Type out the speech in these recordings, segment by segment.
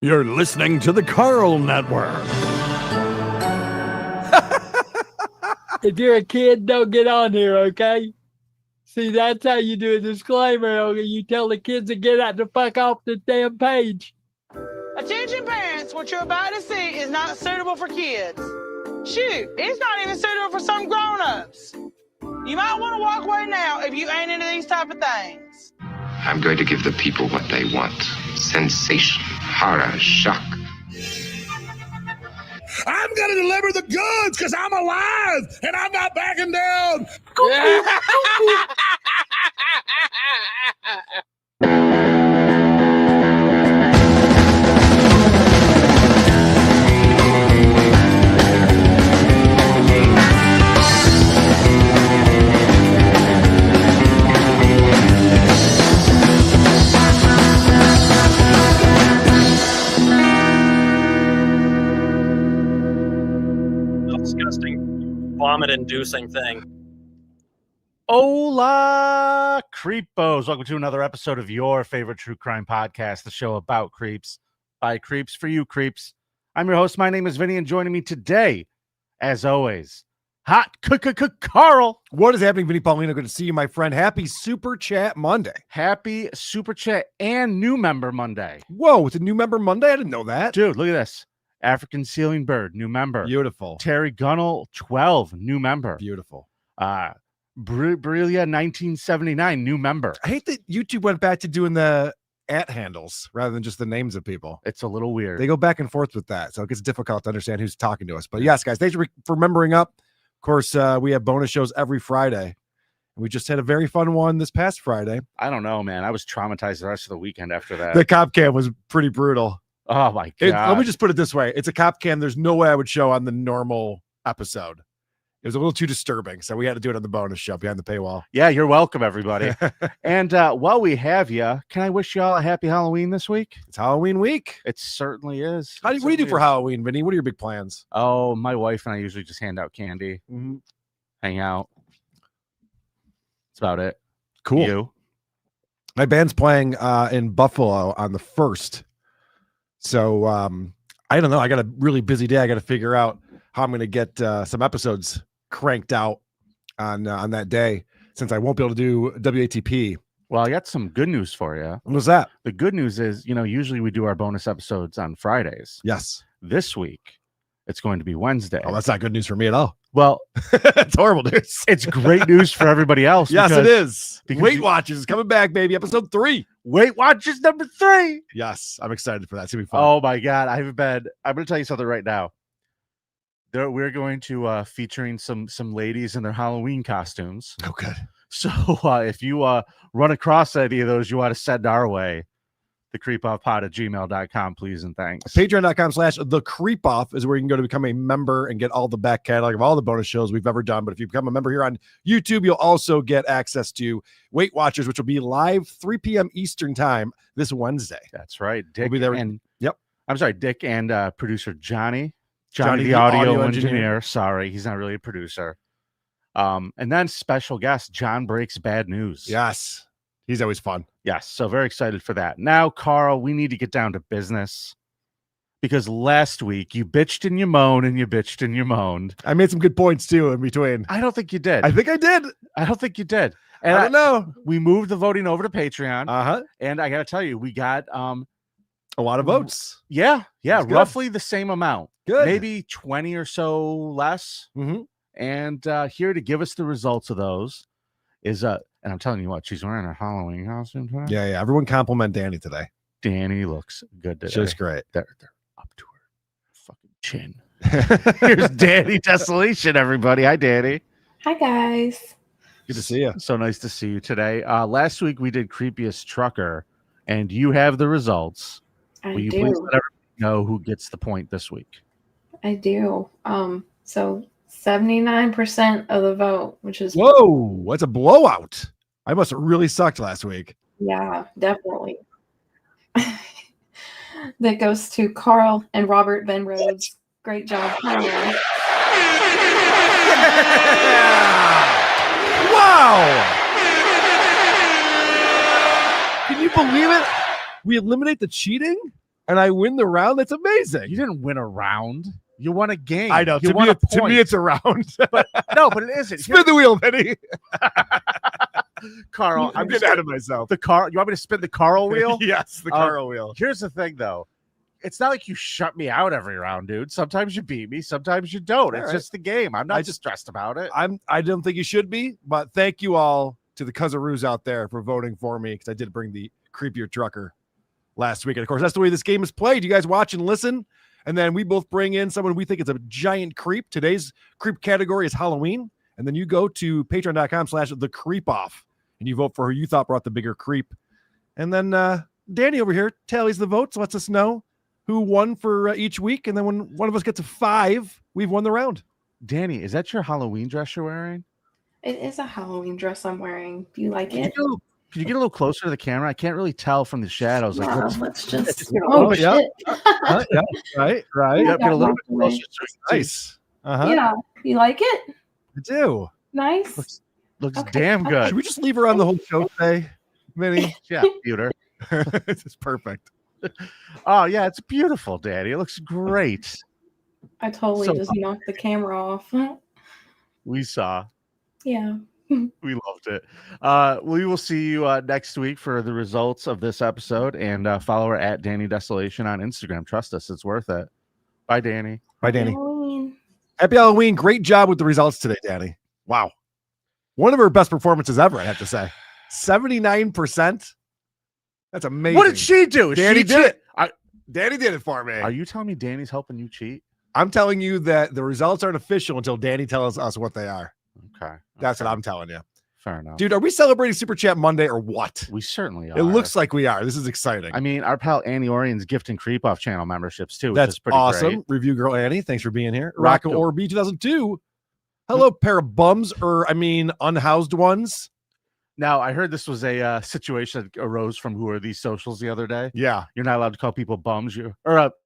You're listening to the Karl Network. If you're a kid, don't get on here, okay? See, that's how you do a disclaimer. Okay? You tell the kids to get out the fuck off the damn page. Attention parents, what you're about to see is not suitable for kids. Shoot, it's not even suitable for some grown-ups. You might want to walk away now if you ain't into these type of things. I'm going to give the people what they want. Sensation, horror, shock. I'm going to deliver the goods because I'm alive and I'm not backing down. Disgusting, vomit-inducing thing. Hola, creepos. Welcome to another episode of your favorite true crime podcast, the show about creeps, by creeps, for you creeps. I'm your host. My name is Vinnie, and joining me today, as always, hot Karl. What is happening, Vinnie Paulino? Good to see you, my friend. Happy Super Chat Monday. Happy Super Chat and New Member Monday. Whoa, it's a New Member Monday? I didn't know that. Dude, look at this. African Ceiling Bird, new member. Beautiful. Terry Gunnell, 12, new member. Beautiful. Brillia 1979, new member. I hate that YouTube went back to doing the handles rather than just the names of people. It's a little weird. They go back and forth with that, so it gets difficult to understand who's talking to us. But yes, guys, thanks for remembering up. Of course, we have bonus shows every Friday. We just had a very fun one this past Friday. I don't know, man. I was traumatized the rest of the weekend after that. The cop cam was pretty brutal. Oh my God. Let me just put it this way. It's a cop cam. There's no way I would show on the normal episode. It was a little too disturbing. So we had to do it on the bonus show behind the paywall. Yeah, you're welcome, everybody. And while we have you, can I wish you all a happy Halloween this week? It's Halloween week. It certainly is. What do you do for Halloween, Vinny? What are your big plans? Oh, my wife and I usually just hand out candy, hang out. That's about it. Cool. You? My band's playing in Buffalo on the 1st. So I don't know. I got a really busy day. I got to figure out how I'm going to get some episodes cranked out on that day, since I won't be able to do WATP. Well, I got some good news for you. What was that? The good news is, usually we do our bonus episodes on Fridays. Yes. This week, it's going to be Wednesday. Oh, that's not good news for me at all. Well, it's horrible news. It's great news for everybody else. Yes, it is. Because Weight Watchers is coming back, baby. Episode 3. Weight Watchers number 3. Yes, I'm excited for that. It's gonna be fun. Oh my God, I'm going to tell you something right now. We're going to featuring some ladies in their Halloween costumes. Oh, good. So if you run across any of those you want to send our way, thecreepoffpod@gmail.com, please and thanks. Patreon.com/thecreepoff is where you can go to become a member and get all the back catalog of all the bonus shows we've ever done. But if you become a member here on YouTube, you'll also get access to Weight Watchers, which will be live 3 p.m. Eastern time this Wednesday. That's right. Dick will be there. And yep. I'm sorry, Dick and producer Johnny, the audio engineer. Sorry, he's not really a producer. And then special guest John Breaks Bad News. Yes. He's always fun. Yes, so very excited for that. Now, Karl, we need to get down to business, because last week you bitched and you moaned and you bitched and you moaned. I made some good points too in between. I don't think you did. I think I did. I don't think you did. And I don't know. We moved the voting over to Patreon. Uh-huh. And I got to tell you, we got a lot of votes. Yeah, roughly the same amount. Good. Maybe 20 or so less. Mm-hmm. And here to give us the results of those is and I'm telling you what, she's wearing her Halloween costume today. Yeah. Everyone compliment Danny today. Danny looks good today. She looks great. They're up to her fucking chin. Here's Danny Desolation, everybody. Hi, Danny. Hi, guys. Good to see you. So nice to see you today. Last week we did Creepiest Trucker, and you have the results. I Will you do. please let everybody know who gets the point this week? I do. So 79% of the vote, which is Whoa, that's a blowout. I must have really sucked last week. Yeah, definitely. That goes to Karl and Robert Van Rhodes. Great job. Yeah! Wow! Can you believe it? We eliminate the cheating? and I win the round. That's amazing. You didn't win a round. You won a game. I know. You To won me, a point. it's a round. But it isn't. Spin the wheel, Vinny. Carl, I'm getting out of myself. The car. You want me to spin the Carl wheel? Yes, the Carl wheel. Here's the thing, though. It's not like you shut me out every round, dude. Sometimes you beat me. Sometimes you don't. It's just the game. I'm not stressed about it. I don't think you should be, but thank you all to the Cuzzaroos out there for voting for me because I did bring the creepier trucker last week. And of course, that's the way this game is played. You guys watch and listen, and then we both bring in someone we think is a giant creep. Today's creep category is Halloween, and then you go to patreon.com/thecreepoff and you vote for who you thought brought the bigger creep. And then Danny over here tallies the votes, lets us know who won for each week, and then when one of us gets a 5, we've won the round. Danny, is that your Halloween dress you're wearing? It is a Halloween dress I'm wearing. Do you like it? Can you get a little closer to the camera? I can't really tell from the shadows. Like, Let's just. Oh, shit. Yeah, right. Yep, get a little bit closer. Nice. Yeah, you like it? I do. Nice. Looks Okay. damn good. Should we just leave her on the whole show today, Vinny? Yeah, Peter. This is perfect. Oh yeah, it's beautiful, Daddy. It looks great. I totally So- just knocked the camera off. We saw. Yeah. We loved it. We will see you next week for the results of this episode, and follow her at Danny Desolation on Instagram. Trust us, it's worth it. Bye, Danny. Bye, Danny. Halloween. Happy Halloween. Great job with the results today, Danny. Wow. One of her best performances ever, I have to say. 79%. That's amazing. What did she do? Danny She did it. Danny did it for me. Are you telling me Danny's helping you cheat? I'm telling you that the results aren't official until Danny tells us what they are. Okay. That's what I'm telling you. Fair enough. Dude, are we celebrating Super Chat Monday or what? We certainly are. It looks like we are. This is exciting. I mean, our pal Annie Orion's gifting Creep Off channel memberships too, which That's is pretty awesome. great. Review girl Annie, thanks for being here. Rock Rocco Orb 2002. Hello, pair of bums, or unhoused ones. Now, I heard this was a situation that arose from Who Are These Socials the other day. Yeah. You're not allowed to call people bums.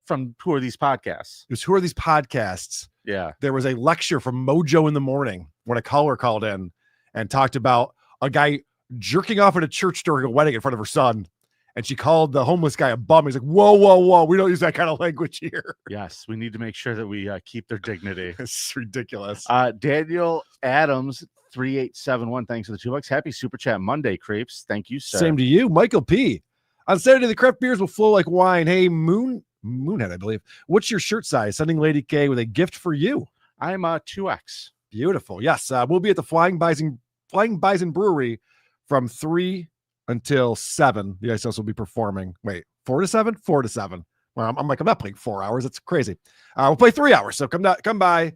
From Who Are These Podcasts? It was Who Are These Podcasts? Yeah. There was a lecture from Mojo in the Morning when a caller called in and talked about a guy jerking off at a church during a wedding in front of her son. And she called the homeless guy a bum. He's like, whoa. We don't use that kind of language here. Yes, we need to make sure that we keep their dignity. It's ridiculous. Daniel Adams 3871. Thanks for the $2. Happy Super Chat Monday, creeps. Thank you, sir. Same to you, Michael P. On Saturday, the craft beers will flow like wine. Hey, Moonhead, I believe. What's your shirt size? Sending Lady K with a gift for you. I'm 2X. Beautiful. Yes, we'll be at the Flying Bison Brewery from 3 until 7. The ISOs will be performing. Wait, 4 to 7? 4 to 7. Well, I'm not playing 4 hours. It's crazy. We'll play 3 hours. So come by.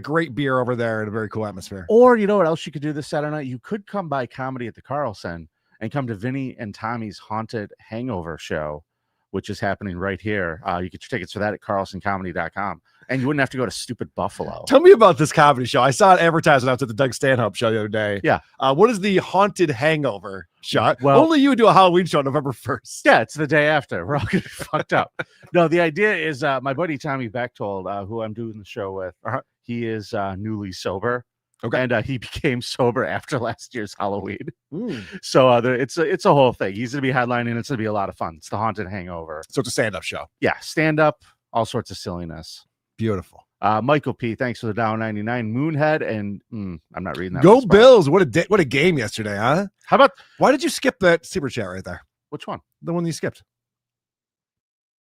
Great beer over there and a very cool atmosphere. Or you know what else you could do this Saturday night? You could come by Comedy at the Carlson and come to Vinnie and Tommy's Haunted Hangover show, which is happening right here. You get your tickets for that at carlsoncomedy.com. And you wouldn't have to go to stupid Buffalo. Tell me about this comedy show. I saw it advertised when I was at the Doug Stanhope show the other day. Yeah. What is the Haunted Hangover show? Well, only you do a Halloween show November 1st. Yeah, it's the day after. We're all gonna be fucked up. No, the idea is my buddy Tommy Bechtold, who I'm doing the show with, he is newly sober. Okay. And he became sober after last year's Halloween. Mm. So it's a whole thing. He's going to be headlining. It's going to be a lot of fun. It's the Haunted Hangover. So it's a stand-up show. Yeah, stand up, all sorts of silliness. Beautiful. Michael P, thanks for the $1.99. Moonhead, and I'm not reading that. Go Bills. What a game yesterday, huh? How about, why did you skip that super chat right there? which one? The one you skipped.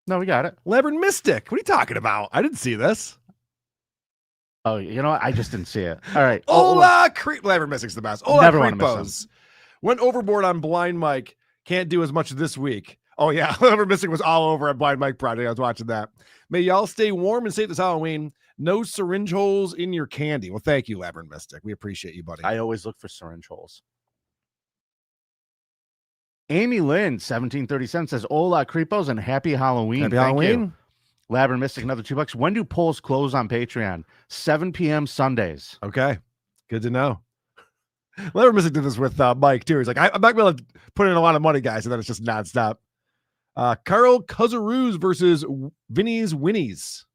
No, we got it. Labyrinth Mystic. What are you talking about? I didn't see this. Oh, you know what? I just didn't see it. All right. Hola, Labyrinth Mystic's the best. Hola, Never wanna miss Creepos. Went overboard on Blind Mike. Can't do as much this week. Oh, yeah. Labyrinth Mystic was all over at Blind Mike Project. I was watching that. May y'all stay warm and safe this Halloween. No syringe holes in your candy. Well, thank you, Labyrinth Mystic. We appreciate you, buddy. I always look for syringe holes. Amy Lynn, 1737, says, Hola, creepos, and happy Halloween. Happy Thank Halloween. you. Labyrinth Mystic, another $2. When do polls close on Patreon? 7 p.m. Sundays. Okay. Good to know. Labyrinth Mystic did this with Mike, too. He's like, I'm not going to put in a lot of money, guys, and then it's just nonstop. Carl Cuzzaroos versus Vinnie's Winnies.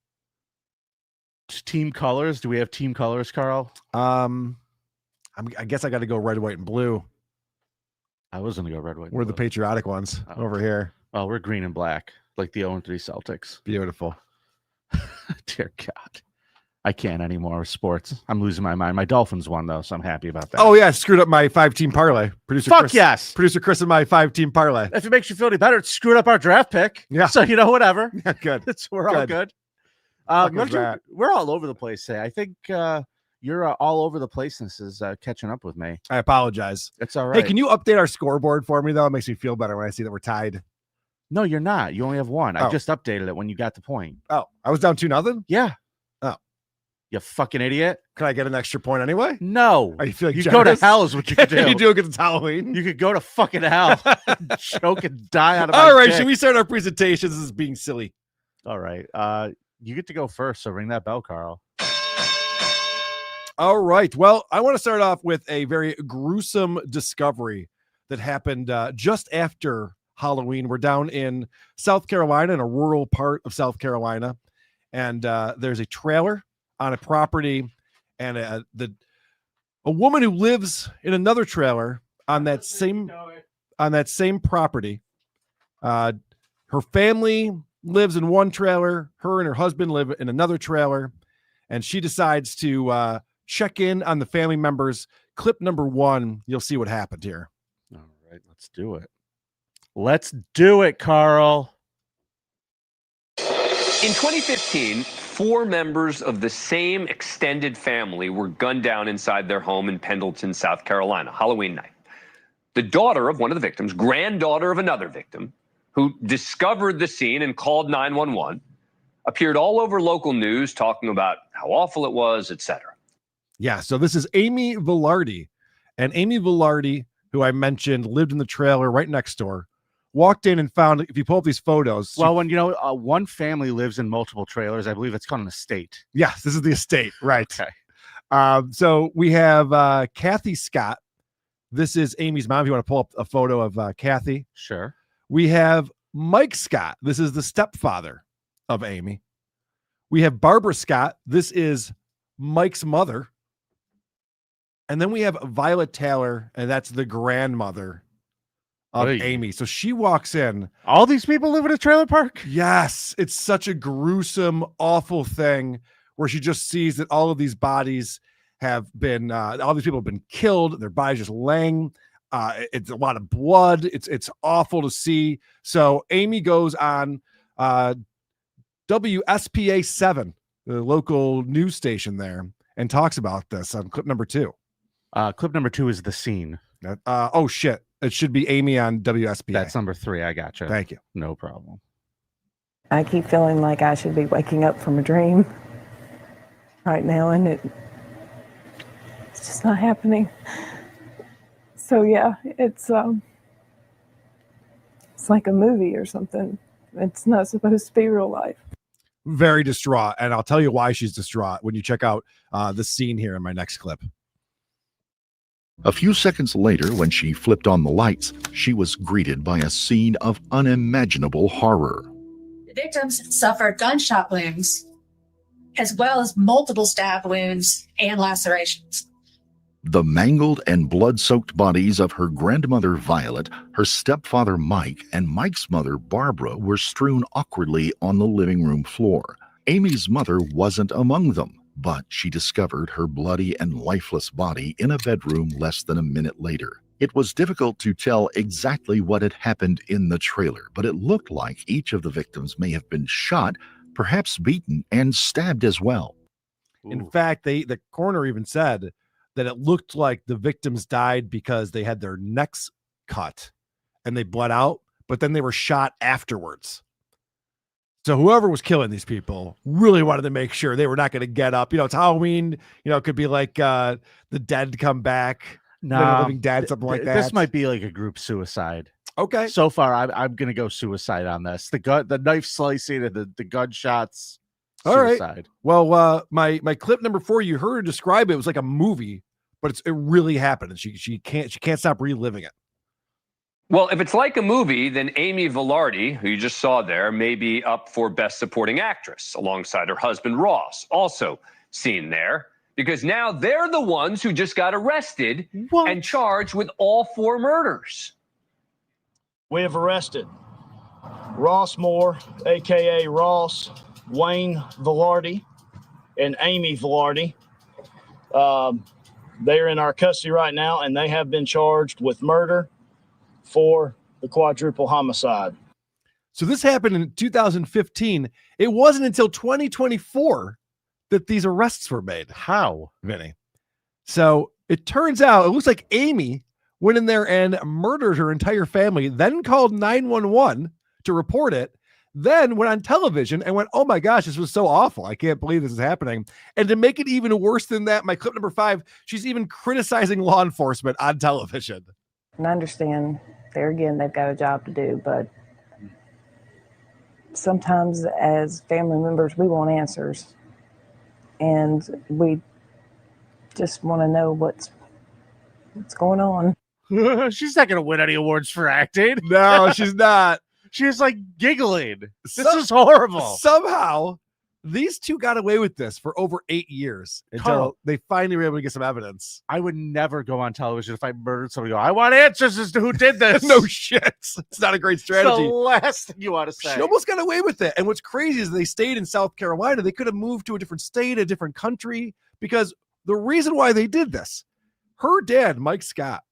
Team colors. Do we have team colors, Carl? I guess I got to go red, white, and blue. I was going to go red, white. We're the patriotic ones over here. Well, we're green and black. Like the 0-3 Celtics. Beautiful. Dear God. I can't anymore with sports. I'm losing my mind. My Dolphins won, though, so I'm happy about that. Oh, yeah. I screwed up my 5-team parlay. Producer Fuck Chris, yes. Producer Chris and my 5-team parlay. If it makes you feel any better, it screwed up our draft pick. Yeah. So, whatever. Yeah, good. We're all good. We're all over the place today. I think you're all over the place. This is catching up with me. I apologize. It's all right. Hey, can you update our scoreboard for me, though? It makes me feel better when I see that we're tied. No, you're not. You only have one. Oh. I just updated it when you got the point. Oh, I was down 2-0? Yeah. Oh. You fucking idiot. Can I get an extra point anyway? No. Are you feeling You generous? go to hell is what you could do. You do it because it's Halloween. You could go to fucking hell. Choke and die out of my All right, dick. should we start our presentation? This is being silly. All right. You get to go first, so ring that bell, Carl. All right. Well, I want to start off with a very gruesome discovery that happened just after Halloween. We're down in South Carolina, in a rural part of South Carolina, and there's a trailer on a property, and a woman who lives in another trailer on that same property. Her family lives in one trailer. Her and her husband live in another trailer, and she decides to check in on the family members. Clip number 1. You'll see what happened here. All right, let's do it. Let's do it, Carl. In 2015, 4 members of the same extended family were gunned down inside their home in Pendleton, South Carolina, Halloween night. The daughter of one of the victims, granddaughter of another victim, who discovered the scene and called 911, appeared all over local news talking about how awful it was, etc. Yeah, so this is Amy Velarde. And Amy Velarde, who I mentioned, lived in the trailer right next door, walked in and found, if you pull up these photos. Well, when one family lives in multiple trailers, I believe it's called an estate. Yes, this is the estate, right? Okay. So we have Kathy Scott. This is Amy's mom. If you want to pull up a photo of Kathy. Sure. We have Mike Scott. This is the stepfather of Amy. We have Barbara Scott. This is Mike's mother. And then we have Violet Taylor, and that's the grandmother of Amy. So she walks in. All these people live in a trailer park? Yes. It's such a gruesome, awful thing where she just sees that all of these bodies have been, all these people have been killed. Their bodies just laying. It's a lot of blood. It's awful to see. So Amy goes on WSPA 7, the local news station there, and talks about this on clip number 2. Clip number 2 is the scene. Oh shit! It should be Amy on WSPA. That's number 3. I gotcha. Thank you. No problem. I keep feeling like I should be waking up from a dream right now, and it's just not happening. So yeah, it's like a movie or something. It's not supposed to be real life. Very distraught, and I'll tell you why she's distraught when you check out the scene here in my next clip. A few seconds later, when she flipped on the lights, she was greeted by a scene of unimaginable horror. The victims suffered gunshot wounds, as well as multiple stab wounds and lacerations. The mangled and blood-soaked bodies of her grandmother Violet, her stepfather Mike, and Mike's mother Barbara were strewn awkwardly on the living room floor. Amy's mother wasn't among them, but she discovered her bloody and lifeless body in a bedroom less than a minute later. It was difficult to tell exactly what had happened in the trailer, but it looked like each of the victims may have been shot, perhaps beaten, and stabbed as well. In fact, the coroner even said that it looked like the victims died because they had their necks cut and they bled out, but then they were shot afterwards. So whoever was killing these people really wanted to make sure they were not going to get up. It's Halloween. It could be like the dead come back. No, living dead, something like that. This might be like a group suicide. Okay. So far, I'm going to go suicide on this. The knife slicing and the gunshots. Suicide. All right. Well, my clip number 4, you heard her describe it. It was like a movie, but it really happened, and she can't stop reliving it. Well, if it's like a movie, then Amy Velarde, who you just saw there, may be up for Best Supporting Actress alongside her husband Ross, also seen there, because now they're the ones who just got arrested and charged with all 4 murders. We have arrested Ross Moore, a.k.a. Ross, Wayne Velarde, and Amy Velarde. They're in our custody right now, and they have been charged with murder for the quadruple homicide. So this happened in 2015. It wasn't until 2024 that these arrests were made. How, Vinny? So it turns out, it looks like Amy went in there and murdered her entire family, then called 911 to report it, then went on television and went, oh my gosh, this was so awful. I can't believe this is happening. And to make it even worse than that, my clip number 5, she's even criticizing law enforcement on television. And I understand there again, they've got a job to do, but sometimes as family members, we want answers. And we just want to know what's going on. She's not going to win any awards for acting. No, she's not. She's like giggling. This is horrible. Somehow, these two got away with this for over 8 years until they finally were able to get some evidence. I would never go on television if I murdered somebody. I want answers as to who did this. No shit. It's not a great strategy. It's the last thing you want to say. She almost got away with it. And what's crazy is they stayed in South Carolina. They could have moved to a different state, a different country, because the reason why they did this, her dad, Mike Scott,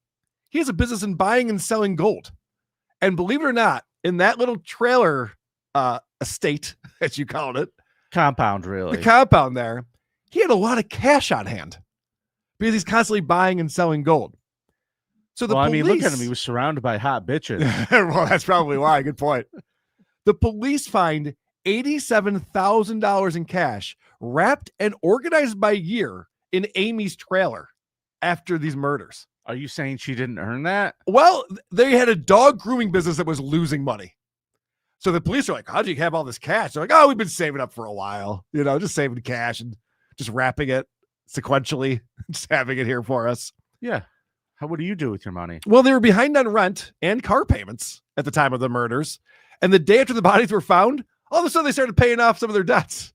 he has a business in buying and selling gold. And believe it or not, in that little trailer estate, as you called it, compound, really, the compound there, he had a lot of cash on hand because he's constantly buying and selling gold. So the police, I mean, look at him. He was surrounded by hot bitches. Well, that's probably why. Good point. The police find $87,000 in cash wrapped and organized by year in Amy's trailer after these murders. Are you saying she didn't earn that? Well, they had a dog grooming business that was losing money. So the police are like, how do you have all this cash? They're like, oh, we've been saving up for a while, just saving cash and just wrapping it sequentially, just having it here for us. Yeah. What do you do with your money? Well, they were behind on rent and car payments at the time of the murders. And the day after the bodies were found, all of a sudden they started paying off some of their debts.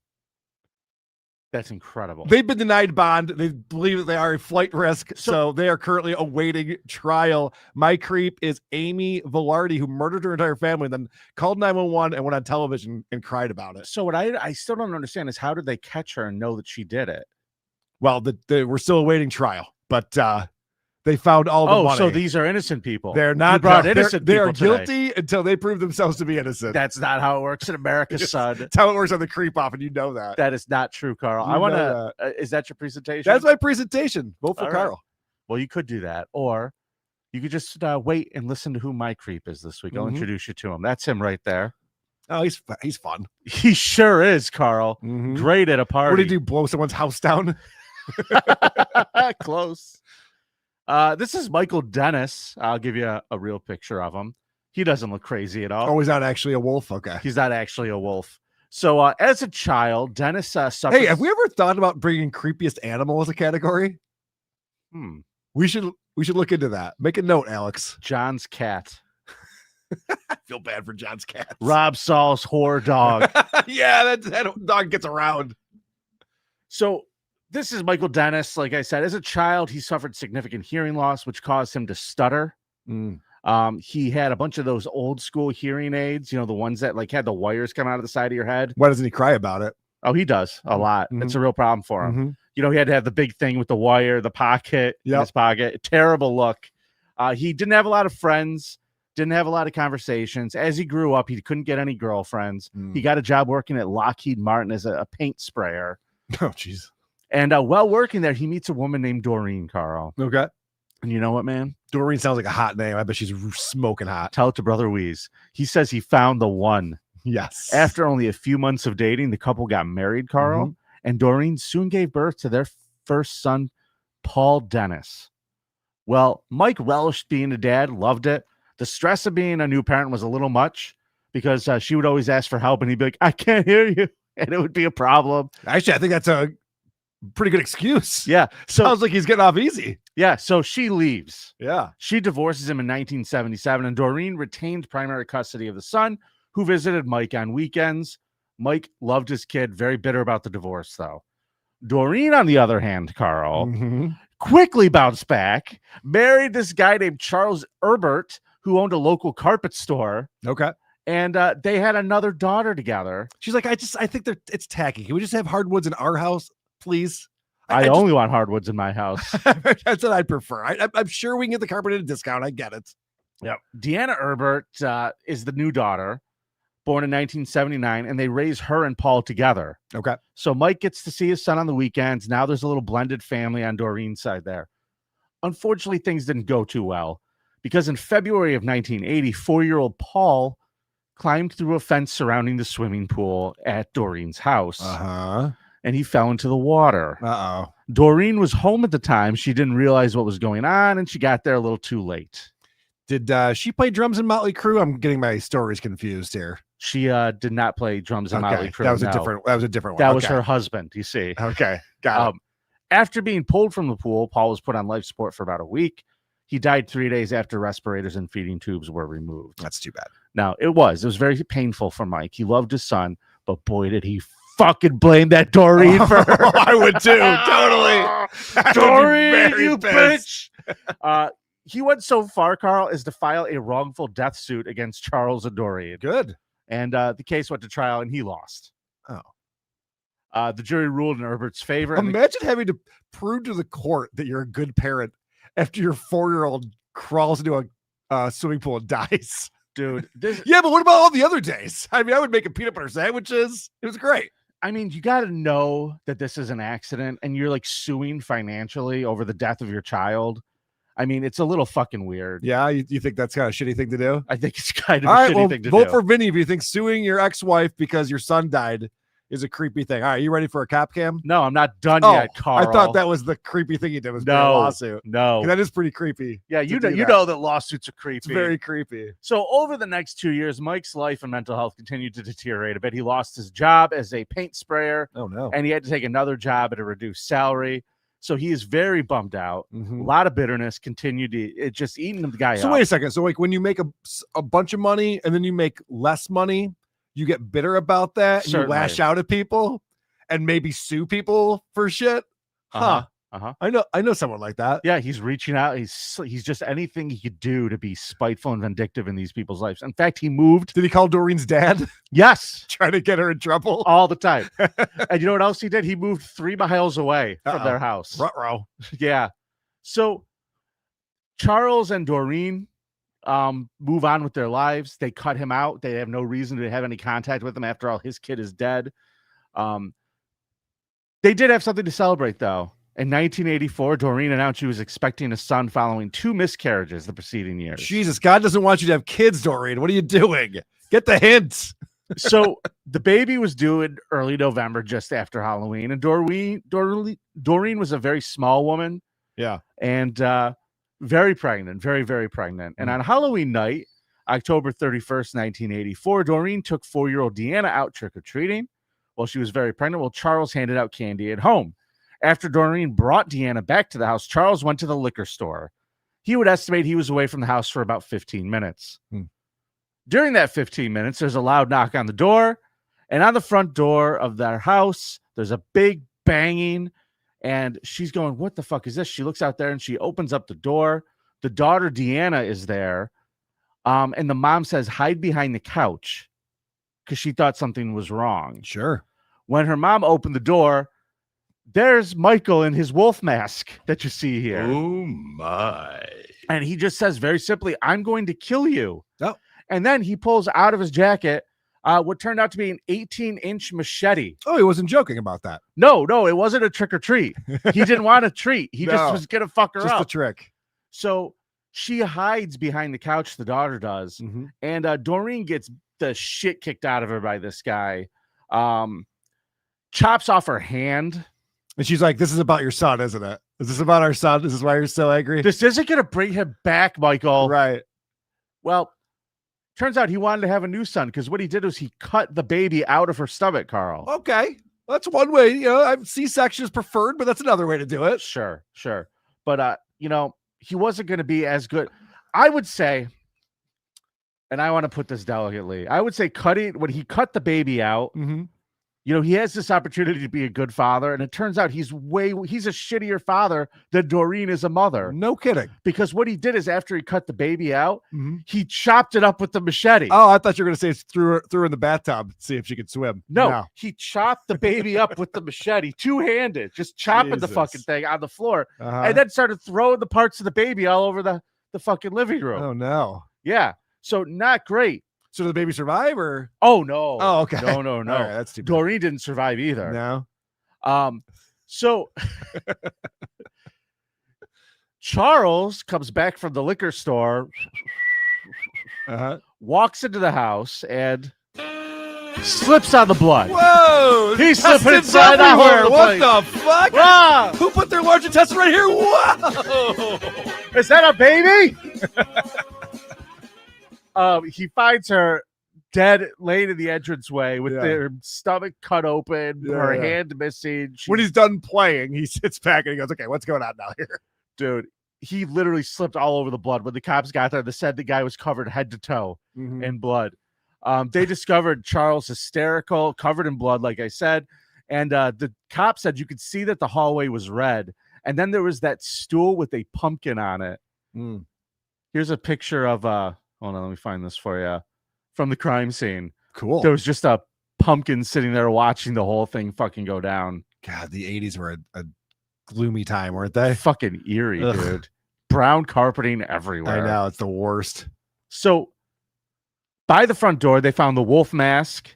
That's incredible. They've been denied bond. They believe that they are a flight risk, so they are currently awaiting trial. My creep is Amy Velarde, who murdered her entire family, and then called 911 and went on television and cried about it. So what I still don't understand is how did they catch her and know that she did it? Well, we're still awaiting trial, but they found all the money. So these are innocent people. They're not. You brought innocent they people are guilty until they prove themselves to be innocent. That's not how it works in America, son. That's how it works on the creep off, and you know that. That is not true, Carl. I want to. Is that your presentation? That's my presentation. Vote for Carl. Right. Well, you could do that, or you could just wait and listen to who my creep is this week. I'll introduce you to him. That's him right there. Oh, he's fun. He sure is, Carl. Great at a party. What did he do? Blow someone's house down? Close. This is Michael Dennis. I'll give you a real picture of him. He doesn't look crazy at all. Oh, he's not actually a wolf? Okay. He's not actually a wolf. So as a child, Dennis suffered... Hey, have we ever thought about bringing creepiest animal as a category? We should look into that. Make a note, Alex. John's cat. I feel bad for John's cat. Rob Saul's whore dog. Yeah, that dog gets around. So... this is Michael Dennis. Like I said, as a child, he suffered significant hearing loss, which caused him to stutter. He had a bunch of those old school hearing aids, the ones that had the wires come out of the side of your head. Why doesn't he cry about it? Oh, he does a lot. It's a real problem for him. He had to have the big thing with the wire, the pocket in his pocket. Terrible look. He didn't have a lot of friends, didn't have a lot of conversations. As he grew up, he couldn't get any girlfriends. He got a job working at Lockheed Martin as a paint sprayer. Oh, jeez. And while working there, he meets a woman named Doreen, Carl. Okay. And you know what, man? Doreen sounds like a hot name. I bet she's smoking hot. Tell it to Brother Wheeze. He says he found the one. Yes. After only a few months of dating, the couple got married, Carl. And Doreen soon gave birth to their first son, Paul Dennis. Well, Mike relished being a dad, loved it. The stress of being a new parent was a little much because she would always ask for help, and he'd be like, I can't hear you. And it would be a problem. Actually, I think that's a pretty good excuse. Yeah. So, sounds like he's getting off easy. Yeah. So she leaves. Yeah. She divorces him in 1977, and Doreen retained primary custody of the son, who visited Mike on weekends. Mike loved his kid, very bitter about the divorce, though. Doreen, on the other hand, Carl, quickly bounced back, married this guy named Charles Herbert, who owned a local carpet store. Okay. And they had another daughter together. She's like, I think it's tacky. Can we just have hardwoods in our house, please? I only want hardwoods in my house. That's what I'd prefer. I'm sure we can get the carpet at a discount. I get it. Yep. Deanna Herbert is the new daughter, born in 1979, and they raise her and Paul together. Okay. So Mike gets to see his son on the weekends. Now there's a little blended family on Doreen's side there. Unfortunately, things didn't go too well because in February of 1980, 4-year-old Paul climbed through a fence surrounding the swimming pool at Doreen's house. And he fell into the water. Doreen was home at the time. She didn't realize what was going on, and she got there a little too late. Did she play drums in Motley Crue? I'm getting my stories confused here. She did not play drums in Motley Crue. That was a different one. That was her husband, you see. Okay. Got it. After being pulled from the pool, Paul was put on life support for about a week. He died 3 days after respirators and feeding tubes were removed. That's too bad. Now, it was very painful for Mike. He loved his son, but boy, did he fucking blame that Doreen for her. I would too. Totally. Doreen, you bitch. He went so far, Carl, as to file a wrongful death suit against Charles and Doreen. Good. And the case went to trial, and he lost. The jury ruled in Herbert's favor. Imagine having to prove to the court that you're a good parent after your 4-year-old crawls into a swimming pool and dies. Dude. Yeah, but what about all the other days? I mean, I would make a peanut butter sandwiches. It was great. I mean, you got to know that this is an accident and you're like suing financially over the death of your child. I mean, it's a little fucking weird. Yeah, you think that's kind of a shitty thing to do? I think it's kind of a shitty thing to do. Vote for Vinny if you think suing your ex-wife because your son died is a creepy thing. All right, you ready for a cop cam? No, I'm not done yet, Carl. I thought that was the creepy thing you did was a lawsuit. No. That is pretty creepy. Yeah, you know that lawsuits are creepy. It's very creepy. So over the next 2 years, Mike's life and mental health continued to deteriorate a bit. He lost his job as a paint sprayer. Oh, no. And he had to take another job at a reduced salary. So he is very bummed out. Mm-hmm. A lot of bitterness continued to just eating the guy up. So wait a second. So like when you make a bunch of money and then you make less money, you get bitter about that and you lash out at people and maybe sue people for shit. I know someone like that. Yeah, he's reaching out. He's just anything he could do to be spiteful and vindictive in these people's lives. In fact, he moved. Did he call Doreen's dad? Yes. Trying to get her in trouble? All the time. And you know what else he did? He moved 3 miles away from their house. Ruh-roh. Yeah. So Charles and Doreen move on with their lives. They cut him out. They have no reason to have any contact with him. After all, his kid is dead. They did have something to celebrate, though. In 1984, Doreen announced she was expecting a son following 2 miscarriages the preceding years. Jesus, God doesn't want you to have kids, Doreen. What are you doing? Get the hint. So the baby was due in early November, just after Halloween. And Doreen was a very small woman. Yeah. And very pregnant, very, very pregnant. And on Halloween night, October 31st, 1984, Doreen took 4-year-old Deanna out trick-or-treating while she was very pregnant, while Charles handed out candy at home. After Doreen brought Deanna back to the house, Charles went to the liquor store. He would estimate he was away from the house for about 15 minutes. During that 15 minutes, there's a loud knock on the door. And on the front door of their house, there's a big banging. And she's going, what the fuck is this? She looks out there and she opens up the door. The daughter, Deanna, is there. And the mom says, hide behind the couch because she thought something was wrong. Sure. When her mom opened the door, there's Michael in his wolf mask that you see here. Oh, my. And he just says very simply, I'm going to kill you. Oh. And then he pulls out of his jacket what turned out to be an 18-inch machete. Oh, he wasn't joking about that. No, it wasn't a trick or treat. He didn't want a treat. He just was going to fuck her up. Just a trick. So she hides behind the couch, the daughter does. Mm-hmm. And Doreen gets the shit kicked out of her by this guy. Chops off her hand. And she's like, this is about your son, isn't it? Is this about our son? This is why you're so angry? This isn't going to bring him back, Michael. Right. Well, turns out he wanted to have a new son because what he did was he cut the baby out of her stomach, Carl. Okay. That's one way. You know, C-section is preferred, but that's another way to do it. Sure. But, he wasn't going to be as good. I would say, and I want to put this delicately, I would say when he cut the baby out, You know, he has this opportunity to be a good father, and it turns out he's a shittier father than Doreen is a mother. No kidding. Because what he did is after he cut the baby out, he chopped it up with the machete. Oh, I thought you were going to say it's threw her in the bathtub, see if she could swim. No, he chopped the baby up with the machete, two-handed, just chopping the fucking thing on the floor, and then started throwing the parts of the baby all over the fucking living room. Oh, no. Yeah. So not great. So did the baby survive or? Oh, no. Oh, okay. No. All right, that's too bad. Doreen didn't survive either. No. So Charles comes back from the liquor store, walks into the house, and slips on the blood. Whoa! He's slipping inside everywhere. What the fuck? Ah! Who put their large intestine right here? Whoa! Is that a baby? He finds her dead, laying in the entranceway with their stomach cut open, her hand missing. When he's done playing, he sits back and he goes, okay, what's going on now here? Dude, he literally slipped all over the blood. When the cops got there, they said the guy was covered head to toe in blood. They discovered Charles hysterical, covered in blood, like I said. And the cop said you could see that the hallway was red. And then there was that stool with a pumpkin on it. Here's a picture of hold on, let me find this for you. From the crime scene. Cool. There was just a pumpkin sitting there watching the whole thing fucking go down. God, the 80s were a gloomy time, weren't they? Fucking eerie, dude. Brown carpeting everywhere. I know, it's the worst. So by the front door, they found the wolf mask.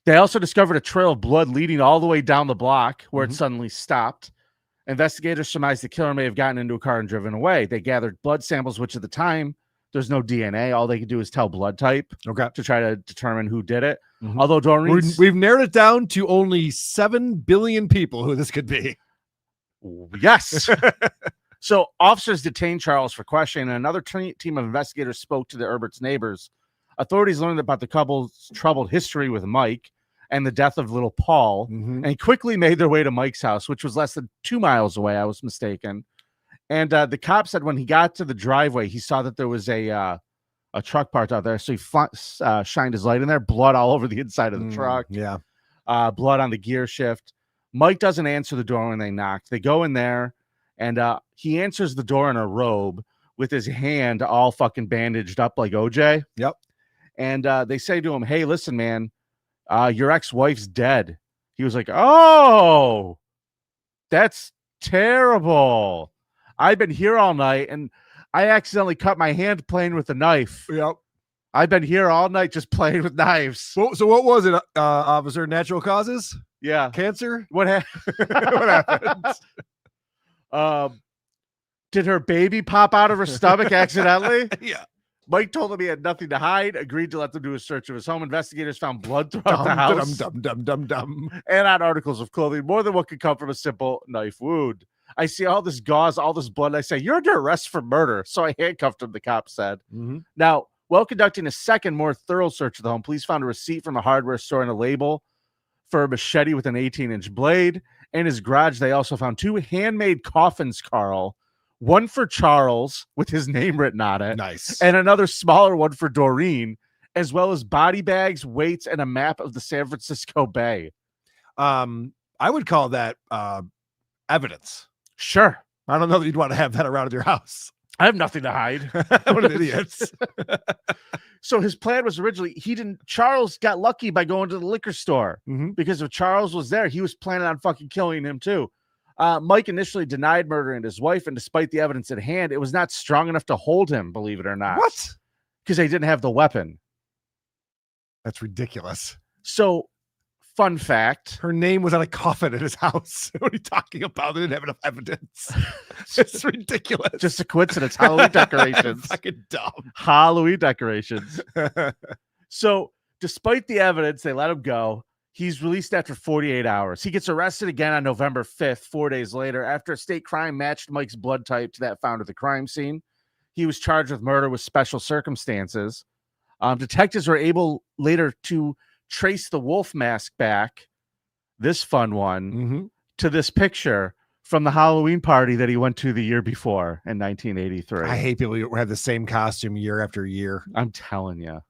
They also discovered a trail of blood leading all the way down the block where it suddenly stopped. Investigators surmised the killer may have gotten into a car and driven away. They gathered blood samples, which at the time, there's no DNA. All they could do is tell blood type to try to determine who did it. Although Doreen, we've narrowed it down to only 7 billion people who this could be. Yes. So officers detained Charles for questioning, and another team of investigators spoke to the Herberts' neighbors. Authorities learned about the couple's troubled history with Mike and the death of little Paul, and quickly made their way to Mike's house, which was less than 2 miles away. I was mistaken. And the cop said when he got to the driveway, he saw that there was a truck parked out there. So he shined his light in there, blood all over the inside of the truck. Yeah. Blood on the gear shift. Mike doesn't answer the door when they knock. They go in there, and he answers the door in a robe with his hand all fucking bandaged up like OJ. Yep. And they say to him, hey, listen, man, your ex-wife's dead. He was like, oh, that's terrible. I've been here all night, and I accidentally cut my hand playing with a knife. Yep. I've been here all night just playing with knives. So what was it, officer? Natural causes? Yeah. Cancer? What happened? Did her baby pop out of her stomach accidentally? Yeah. Mike told him he had nothing to hide, agreed to let them do a search of his home. Investigators found blood throughout the house and on articles of clothing, more than what could come from a simple knife wound. I see all this gauze, all this blood, and I say, you're under arrest for murder. So I handcuffed him, the cop said. Now, while conducting a second, more thorough search of the home, police found a receipt from a hardware store and a label for a machete with an 18-inch blade. In his garage, they also found 2 handmade coffins, Karl. One for Charles with his name written on it. Nice. And another smaller one for Doreen, as well as body bags, weights, and a map of the San Francisco Bay. I would call that evidence. Sure. I don't know that you'd want to have that around in your house. I have nothing to hide. What an idiot. So his plan was originally, Charles got lucky by going to the liquor store because if Charles was there, he was planning on fucking killing him too. Mike initially denied murdering his wife, and despite the evidence at hand, it was not strong enough to hold him, believe it or not. What? Because they didn't have the weapon. That's ridiculous. So, fun fact. Her name was on a coffin in his house. What are you talking about? They didn't have enough evidence. It's ridiculous. Just a coincidence. Halloween decorations. Fucking dumb. Halloween decorations. So, despite the evidence, they let him go. He's released after 48 hours. He gets arrested again on November 5th, 4 days later, after a state crime matched Mike's blood type to that found at the crime scene. He was charged with murder with special circumstances. Detectives were able later to trace the wolf mask back, this fun one, to this picture from the Halloween party that he went to the year before in 1983. I hate people who have the same costume year after year. I'm telling you.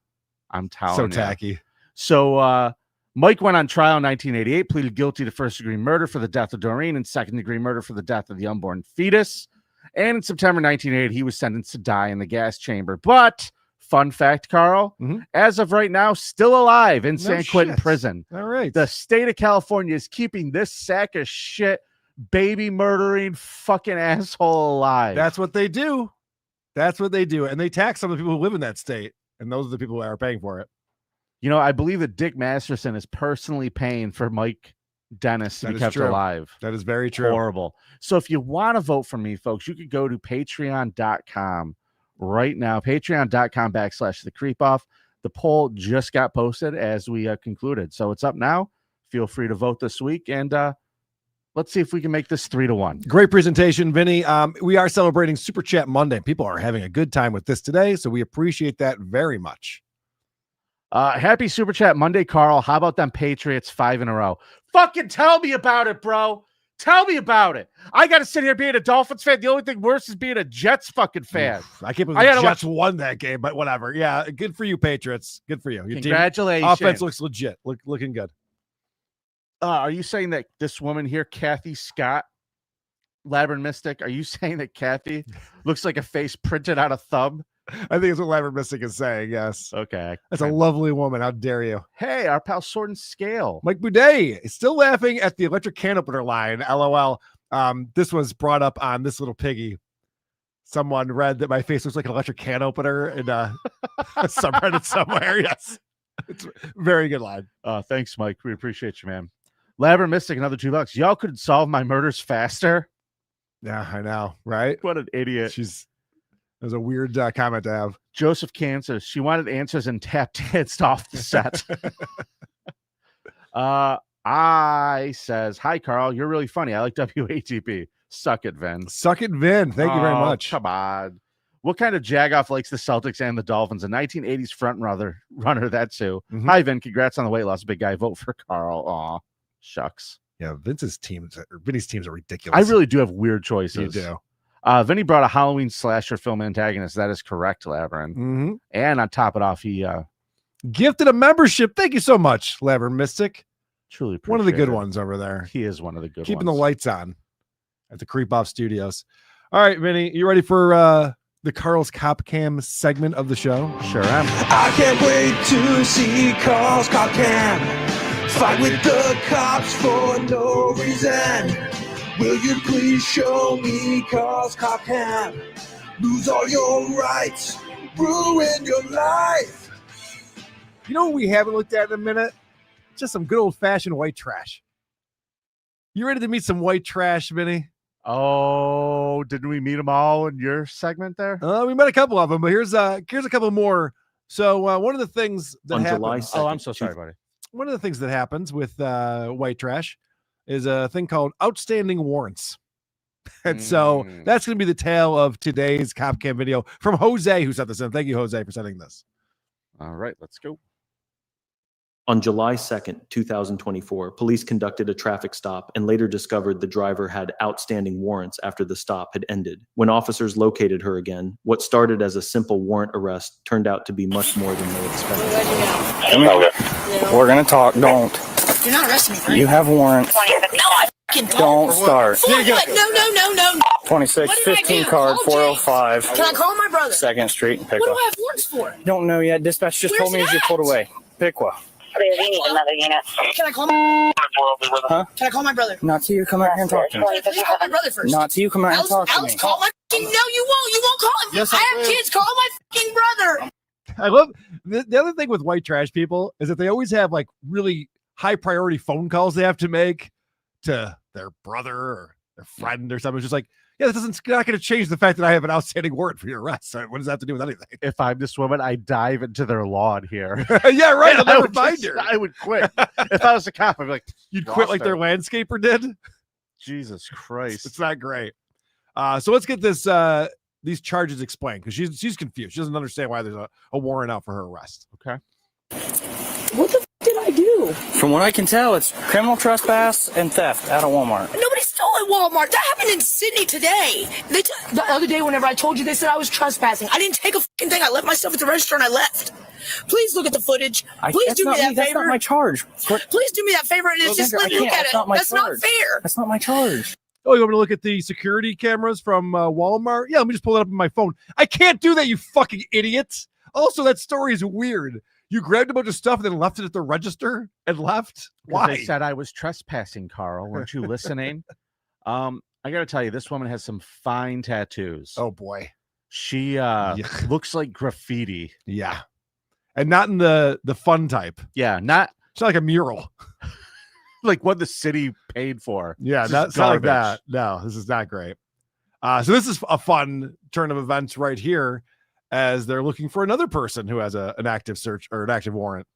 So tacky. So Mike went on trial in 1988, pleaded guilty to first-degree murder for the death of Doreen and second-degree murder for the death of the unborn fetus. And in September 1988, he was sentenced to die in the gas chamber. But, fun fact, Carl, as of right now, still alive in San Quentin prison. All right. The state of California is keeping this sack of shit, baby murdering fucking asshole alive. That's what they do. That's what they do. And they tax some of the people who live in that state. And those are the people that are paying for it. You know, I believe that Dick Masterson is personally paying for Mike Dennis to be kept alive. That is very true. Horrible. So if you want to vote for me, folks, you could go to patreon.com right now. Patreon.com/thecreepoff. The poll just got posted as we concluded. So it's up now. Feel free to vote this week. And let's see if we can make this 3-1. Great presentation, Vinny. We are celebrating Super Chat Monday. People are having a good time with this today. So we appreciate that very much. Happy Super Chat Monday, Carl. How about them Patriots 5 in a row? Fucking tell me about it, bro. Tell me about it. I got to sit here being a Dolphins fan. The only thing worse is being a Jets fucking fan. I can't believe the Jets won that game, but whatever. Yeah, good for you, Patriots. Good for you. Your Congratulations. Team offense looks legit. Looking good. Are you saying that this woman here, Kathy Scott, Labyrinth Mystic, are you saying that Kathy looks like a face printed out a thumb? I think it's what Labyrinth Mystic is saying, yes. Okay. That's a lovely woman. How dare you? Hey, our pal Sword and Scale. Mike Boudet is still laughing at the electric can opener line. LOL. This was brought up on This Little Piggy. Someone read that my face looks like an electric can opener in a subreddit somewhere. Yes. It's a very good line. Thanks, Mike. We appreciate you, man. Labyrinth Mystic, another $2. Y'all could solve my murders faster. Yeah, I know, right? What an idiot. It was a weird comment to have. Joseph Kansas. She wanted answers and tap danced off the set. I says, hi, Carl. You're really funny. I like WATP. Suck it, Vin. Suck it, Vin. Thank you very much. Come on. What kind of jagoff likes the Celtics and the Dolphins? A 1980s front runner, that too. Hi, Vin. Congrats on the weight loss, big guy. Vote for Carl. Aw, shucks. Yeah, Vinny's teams are ridiculous. I really do have weird choices. You do. Vinny brought a Halloween slasher film antagonist. That is correct, Labyrinth. And on top of it off, he gifted a membership. Thank you so much, Labyrinth Mystic. Truly appreciate one of the good ones over there. He is one of the good Keeping ones. the lights on at the Creep Off Studios. All right, Vinny, you ready for the Carl's Cop Cam segment of the show? Sure am. I can't wait to see Carl's Cop Cam. Fight with the cops for no reason. Will you please show me Carl's Cop Cam? Lose all your rights, ruin your life. You know what we haven't looked at in a minute? Just some good old-fashioned white trash. You ready to meet some white trash, Vinny? Oh, didn't we meet them all in your segment there? We met a couple of them, but here's a couple more. So one of the things that On happens... July 2nd, oh, I'm so sorry, buddy. One of the things that happens with white trash is a thing called outstanding warrants. And so that's going to be the tale of today's Cop Cam video from Jose, who sent this in. Thank you, Jose, for sending this. All right, let's go. On July 2nd, 2024, police conducted a traffic stop and later discovered the driver had outstanding warrants after the stop had ended. When officers located her again, what started as a simple warrant arrest turned out to be much more than they expected. We're going to talk. Don't. You're not arresting me, right? You have warrants. No, I fucking Don't start. For what? No. 26, What did I 15 do? card, Call 405. Can I call my brother? 2nd Street, What do Piqua. I have warrants for? Don't know yet. Dispatch just told me as you pulled away. Piqua. Another unit. Can I call my... Huh? Can I call my brother? Not till you come out here and talk to me. Can I call my brother first? Not till you come out here and talk to me. Alex, call my fucking... No, you won't. You won't call him. Yes, I I have will. kids. Call my fucking brother. I love the other thing with white trash people is that they always have like really high priority phone calls they have to make to their brother or their friend or something. It's just like, yeah, this isn't not going to change the fact that I have an outstanding warrant for your arrest. So what does that have to do with anything? If I'm this woman, I dive into their lawn here. Yeah, right. I'll I never would find just- her. I would quit. If I was a cop, I'd be like, You'd quit like their landscaper did. Jesus Christ. It's not great. So let's get this these charges explained because she's confused. She doesn't understand why there's a warrant out for her arrest. Okay. What the did I do? From what I can tell, it's criminal trespass and theft at a Walmart. Nobody stole at Walmart. That happened in Sydney today. The other day, whenever I told you, they said I was trespassing. I didn't take a fucking thing. I left my stuff at the register and I left. Please look at the footage. Please do me that favor. That's not my charge. Please do me that favor and just let me look at it. That's not fair. That's not my charge. Oh, you want me to look at the security cameras from Walmart? Yeah, let me just pull it up on my phone. I can't do that, you fucking idiots. Also, that story is weird. You grabbed a bunch of stuff and then left it at the register and left? Why? They said I was trespassing, Carl. Weren't you listening? I got to tell you, this woman has some fine tattoos. Oh, boy. She looks like graffiti. Yeah. And not in the fun type. Yeah, not. It's not like a mural. Like what the city paid for. Yeah, that's not like that. No, this is not great. So this is a fun turn of events right here as they're looking for another person who has an active search or an active warrant.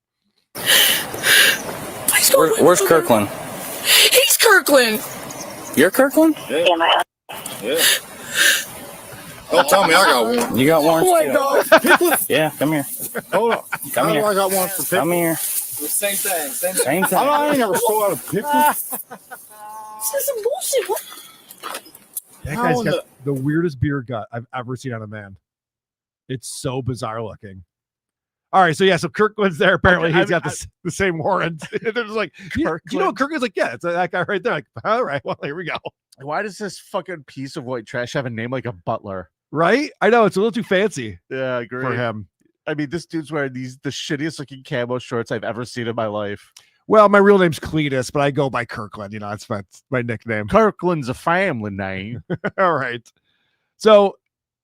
Where's Kirkland? He's Kirkland. You're Kirkland? Yeah. Don't tell me I got one. You got warrants? Oh my God. Yeah, come here. Hold on. Come here. I got one for pickles? Come here. Same thing. Same thing. I ain't never saw a pickle. This is some bullshit. What? That guy's got the weirdest beer gut I've ever seen on a man. It's so bizarre looking. All right, so so Kirkland's there. Apparently, he's got the same warrant. They're just like, you know, Kirkland's like, yeah, it's that guy right there. Like, all right, well, here we go. Why does this fucking piece of white trash have a name like a butler? Right? I know, it's a little too fancy. Yeah, I agree. For him. I mean, this dude's wearing the shittiest looking camo shorts I've ever seen in my life. Well, my real name's Cletus, but I go by Kirkland. You know, that's my nickname. Kirkland's a family name. All right. So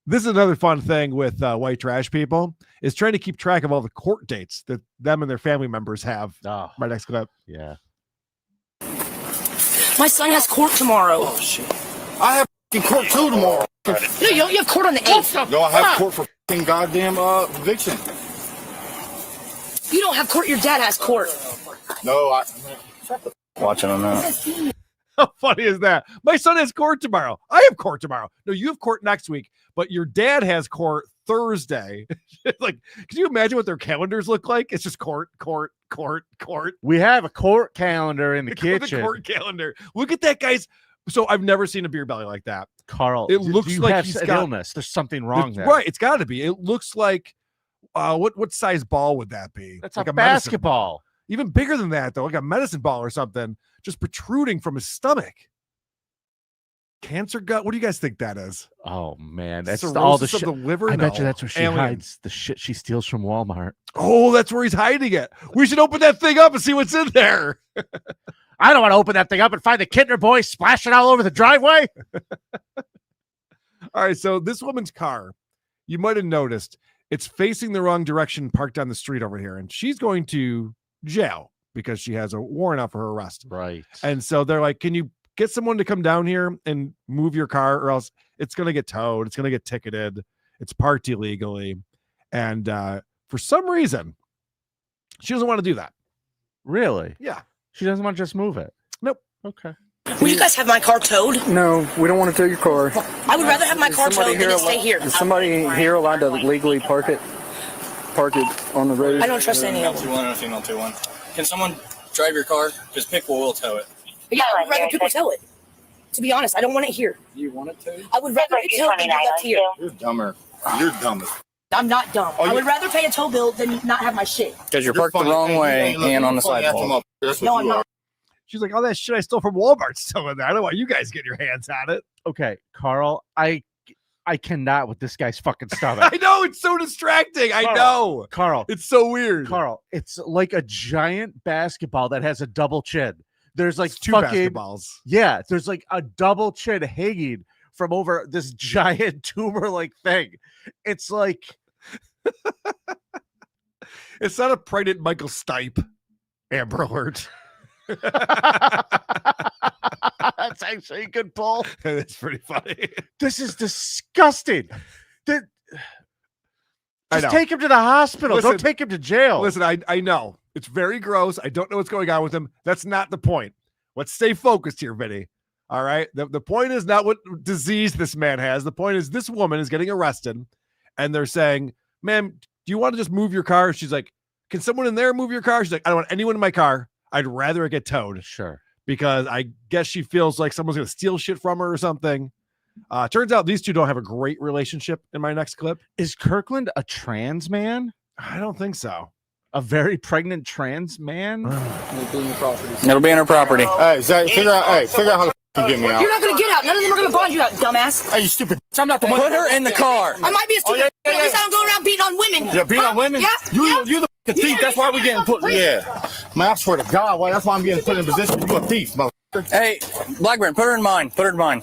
this is another fun thing with white trash people is trying to keep track of all the court dates that them and their family members have. Oh, my next clip. Yeah. My son has court tomorrow. Oh, shit. I have court too tomorrow. No, you don't. You have court on the 8th. No, I have court for goddamn eviction. You don't have court. Your dad has court. No, Watching them now. How funny is that? My son has court tomorrow. I have court tomorrow. No, you have court next week, but your dad has court Thursday. Like, can you imagine what their calendars look like? It's just court. We have a court calendar in the kitchen. The court calendar. Look at that, guys. So I've never seen a beer belly like that. Carl, it looks like he's got illness. There's something wrong there. Right, it's got to be. It looks like what size ball would that be? That's like a basketball. Even bigger than that, though, like a medicine ball or something, just protruding from his stomach. Cancer gut. What do you guys think that is? Oh man, that's cirrhosis all the of the liver. I bet you that's where she hides the shit she steals from Walmart. Oh, that's where he's hiding it. We should open that thing up and see what's in there. I don't want to open that thing up and find the Kinder boy splashing all over the driveway. All right, so this woman's car, you might have noticed, it's facing the wrong direction, parked down the street over here, and she's going to jail because she has a warrant out for her arrest. Right. And so they're like, can you get someone to come down here and move your car, or else it's going to get towed, it's going to get ticketed, it's parked illegally. And for some reason, she doesn't want to do that. Really? Yeah. She doesn't want to just move it. Nope. Okay. Will you guys have my car towed? No, we don't want to tow your car. I would rather have my car towed than to stay here. Is somebody here allowed to legally park it on the road? I don't trust any of them. 21. Can someone drive your car? Because Pickle will tow it. Yeah, I would rather people tow it. To be honest, I don't want it here. You want it towed? I would rather it towed than be left here. You're dumber. You're dumber. I'm not dumb. I would rather pay a tow bill than not have my shit. Because you're parked the wrong way and on the sidewalk. No, I'm not. She's like, all that shit I stole from Walmart's still in there. I don't want you guys getting your hands on it. Okay, Carl, I cannot with this guy's fucking stomach. I know, it's so distracting. I know. Carl. It's so weird. Carl, it's like a giant basketball that has a double chin. There's like two fucking basketballs. Yeah, there's like a double chin hanging from over this giant tumor-like thing. It's like it's not a pregnant Michael Stipe. Amber Alert. That's actually a good pull. It's pretty funny. This is disgusting. Just take him to the hospital. Listen, don't take him to jail. Listen, I know. It's very gross. I don't know what's going on with him. That's not the point. Let's stay focused here, Vinny. All right? The point is not what disease this man has. The point is this woman is getting arrested, and they're saying, ma'am, do you want to just move your car? She's like, can someone in there move your car? She's like, I don't want anyone in my car. I'd rather it get towed. Sure. Because I guess she feels like someone's going to steal shit from her or something. Turns out these two don't have a great relationship in my next clip. Is Kirkland a trans man? I don't think so. A very pregnant trans man? It'll be in her property. Hey, Zach, figure out how to get me out. You're not gonna get out. None of them are gonna bond you out, dumbass. Hey, you stupid. I'm not the one. Put her in the car. I might be a stupid, but at least I don't go around beating on women. Yeah, beating on women? Yeah. You the thief. That's why we're getting put. Yeah. Man, I swear to God, that's why I'm getting put in position. You a thief, motherfucker. Hey, Blackburn, put her in mine. Put her in mine.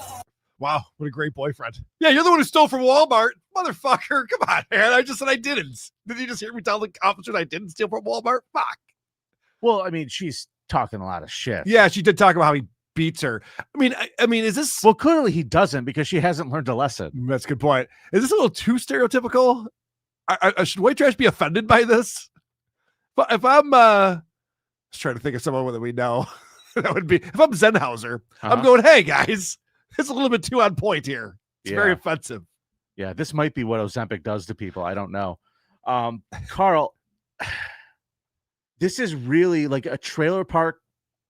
Wow, what a great boyfriend. Yeah, you're the one who stole from Walmart. Motherfucker, come on, man. I just said I didn't. Did you just hear me tell the officers I didn't steal from Walmart? Fuck. Well, I mean, she's talking a lot of shit. Yeah, she did talk about how he beats her. I mean, is this... Well, clearly he doesn't because she hasn't learned a lesson. That's a good point. Is this a little too stereotypical? Should white trash be offended by this? But if I'm... just trying to think of someone that we know. That would be... If I'm Zenhauser, I'm going, hey, guys... It's a little bit too on point here. It's very offensive. Yeah, this might be what Ozempic does to people. I don't know. Karl, this is really like a trailer park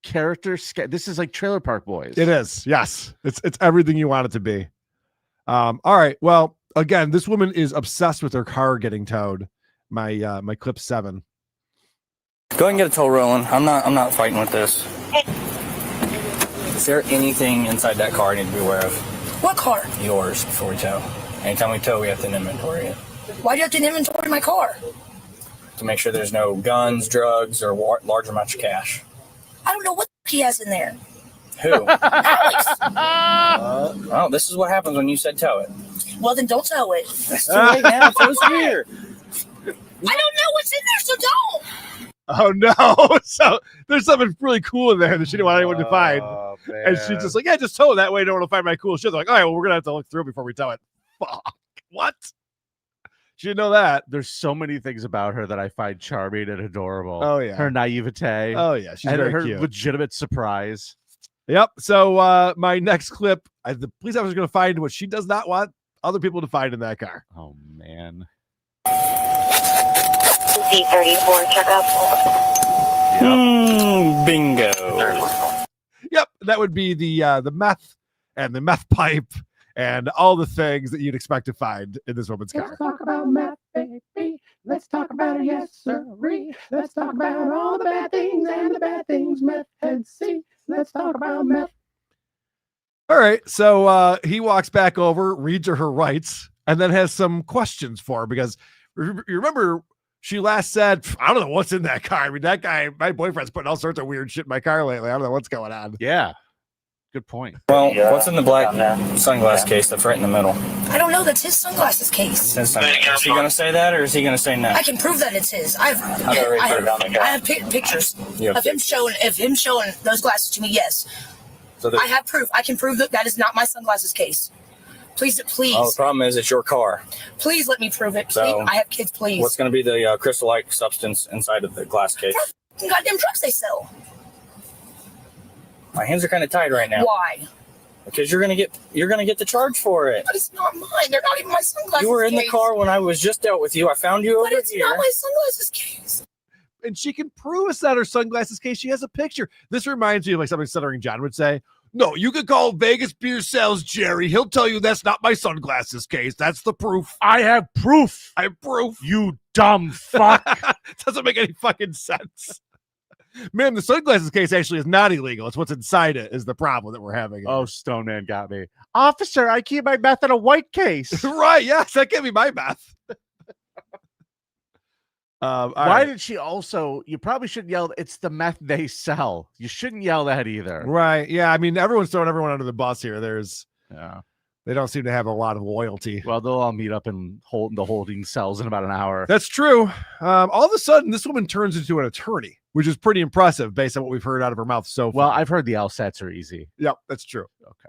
character. This is like Trailer Park Boys. It is. Yes. It's everything you want it to be. All right. Well, again, this woman is obsessed with her car getting towed. My clip 7. Go ahead and get a tow rolling. I'm not fighting with this. Is there anything inside that car I need to be aware of? What car? Yours, before we tow. Anytime we tow, we have to inventory it. Why do you have to inventory my car? To make sure there's no guns, drugs, or large amounts of cash. I don't know what he has in there. Who? Alex. Well, this is what happens when you said tow it. Well, then don't tow it. That's too late now. Tow's here. I don't know what's in there, so don't. Oh, no. So there's something really cool in there that she didn't want anyone to find. Man. And she's just like, yeah, just tow it that way. No one will find my cool shit. They're like, all right, well, we're going to have to look through before we tow it. Fuck. What? She didn't know that. There's so many things about her that I find charming and adorable. Oh, yeah. Her naivete. Oh, yeah. She's and very her cute. legitimate surprise. Yep. So my next clip, the police officer is going to find what she does not want other people to find in that car. Oh, man. D34 checkup. Bingo. Yep, that would be the meth and the meth pipe and all the things that you'd expect to find in this woman's car. Let's talk about meth, baby. Let's talk about it, yes, sirree. Let's talk about all the bad things and the bad things meth heads see. Let's talk about meth. All right, so he walks back over, reads her rights, and then has some questions for her because you remember she last said, I don't know what's in that car. I mean, that guy, my boyfriend's putting all sorts of weird shit in my car lately. I don't know what's going on. Yeah. Good point. Well, what's in the black sunglass case that's right in the middle? I don't know. That's his sunglasses case. Is he going to say that or is he going to say no? I can prove that it's his. I have pictures of him showing those glasses to me. Yes, so I have proof. I can prove that is not my sunglasses case. Please. Oh, the problem is it's your car. Please let me prove it. So, I have kids. Please. What's going to be the crystal-like substance inside of the glass case? Goddamn drugs they sell. My hands are kind of tied right now. Why? Because you're gonna get the charge for it. But it's not mine. They're not even my sunglasses. You were in the car when I was just dealt with you. I found you over here. But it's not my sunglasses case. And she can prove it's not her sunglasses case. She has a picture. This reminds me of like something Stuttering John would say. No, you could call Vegas Beer Sales Jerry. He'll tell you that's not my sunglasses case. That's the proof. I have proof. I have proof. You dumb fuck. Doesn't make any fucking sense. Man, the sunglasses case actually is not illegal. It's what's inside it is the problem that we're having. Oh, Stone Man got me. Officer, I keep my meth in a white case. Right, yes, that can't be my meth. Why did she also, you probably shouldn't yell, it's the meth they sell. You shouldn't yell that either. Right, yeah, I mean, everyone's throwing everyone under the bus here. They don't seem to have a lot of loyalty. Well, they'll all meet up in the holding cells in about an hour. That's true. All of a sudden, this woman turns into an attorney, which is pretty impressive based on what we've heard out of her mouth so far. Well, I've heard the LSATs are easy. Yep, that's true. Okay.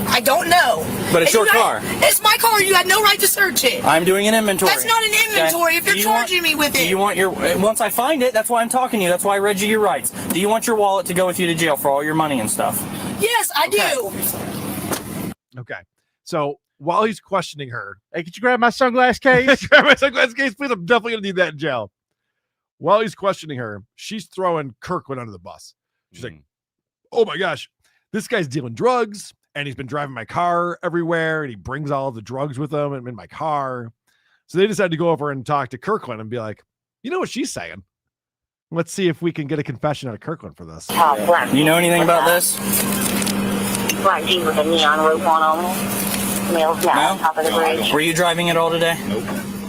I don't know. But it's your car. It's my car. You had no right to search it. I'm doing an inventory. That's not an inventory if you're charging me with it. Do you want your... Once I find it, that's why I'm talking to you. That's why I read you your rights. Do you want your wallet to go with you to jail for all your money and stuff? Yes, I do. Okay. So while he's questioning her... Hey, could you grab my sunglass case? Grab my sunglass case, please. I'm definitely going to need that in jail. While he's questioning her, she's throwing Kirkland under the bus. She's like, oh my gosh, this guy's dealing drugs. And he's been driving my car everywhere, and he brings all the drugs with him in my car. So they decided to go over and talk to Kirkland and be like, you know what she's saying? Let's see if we can get a confession out of Kirkland for this. You know anything about this? Black Jeep with a neon roof on them. Males now on top of the bridge. Were you driving it all today? Nope.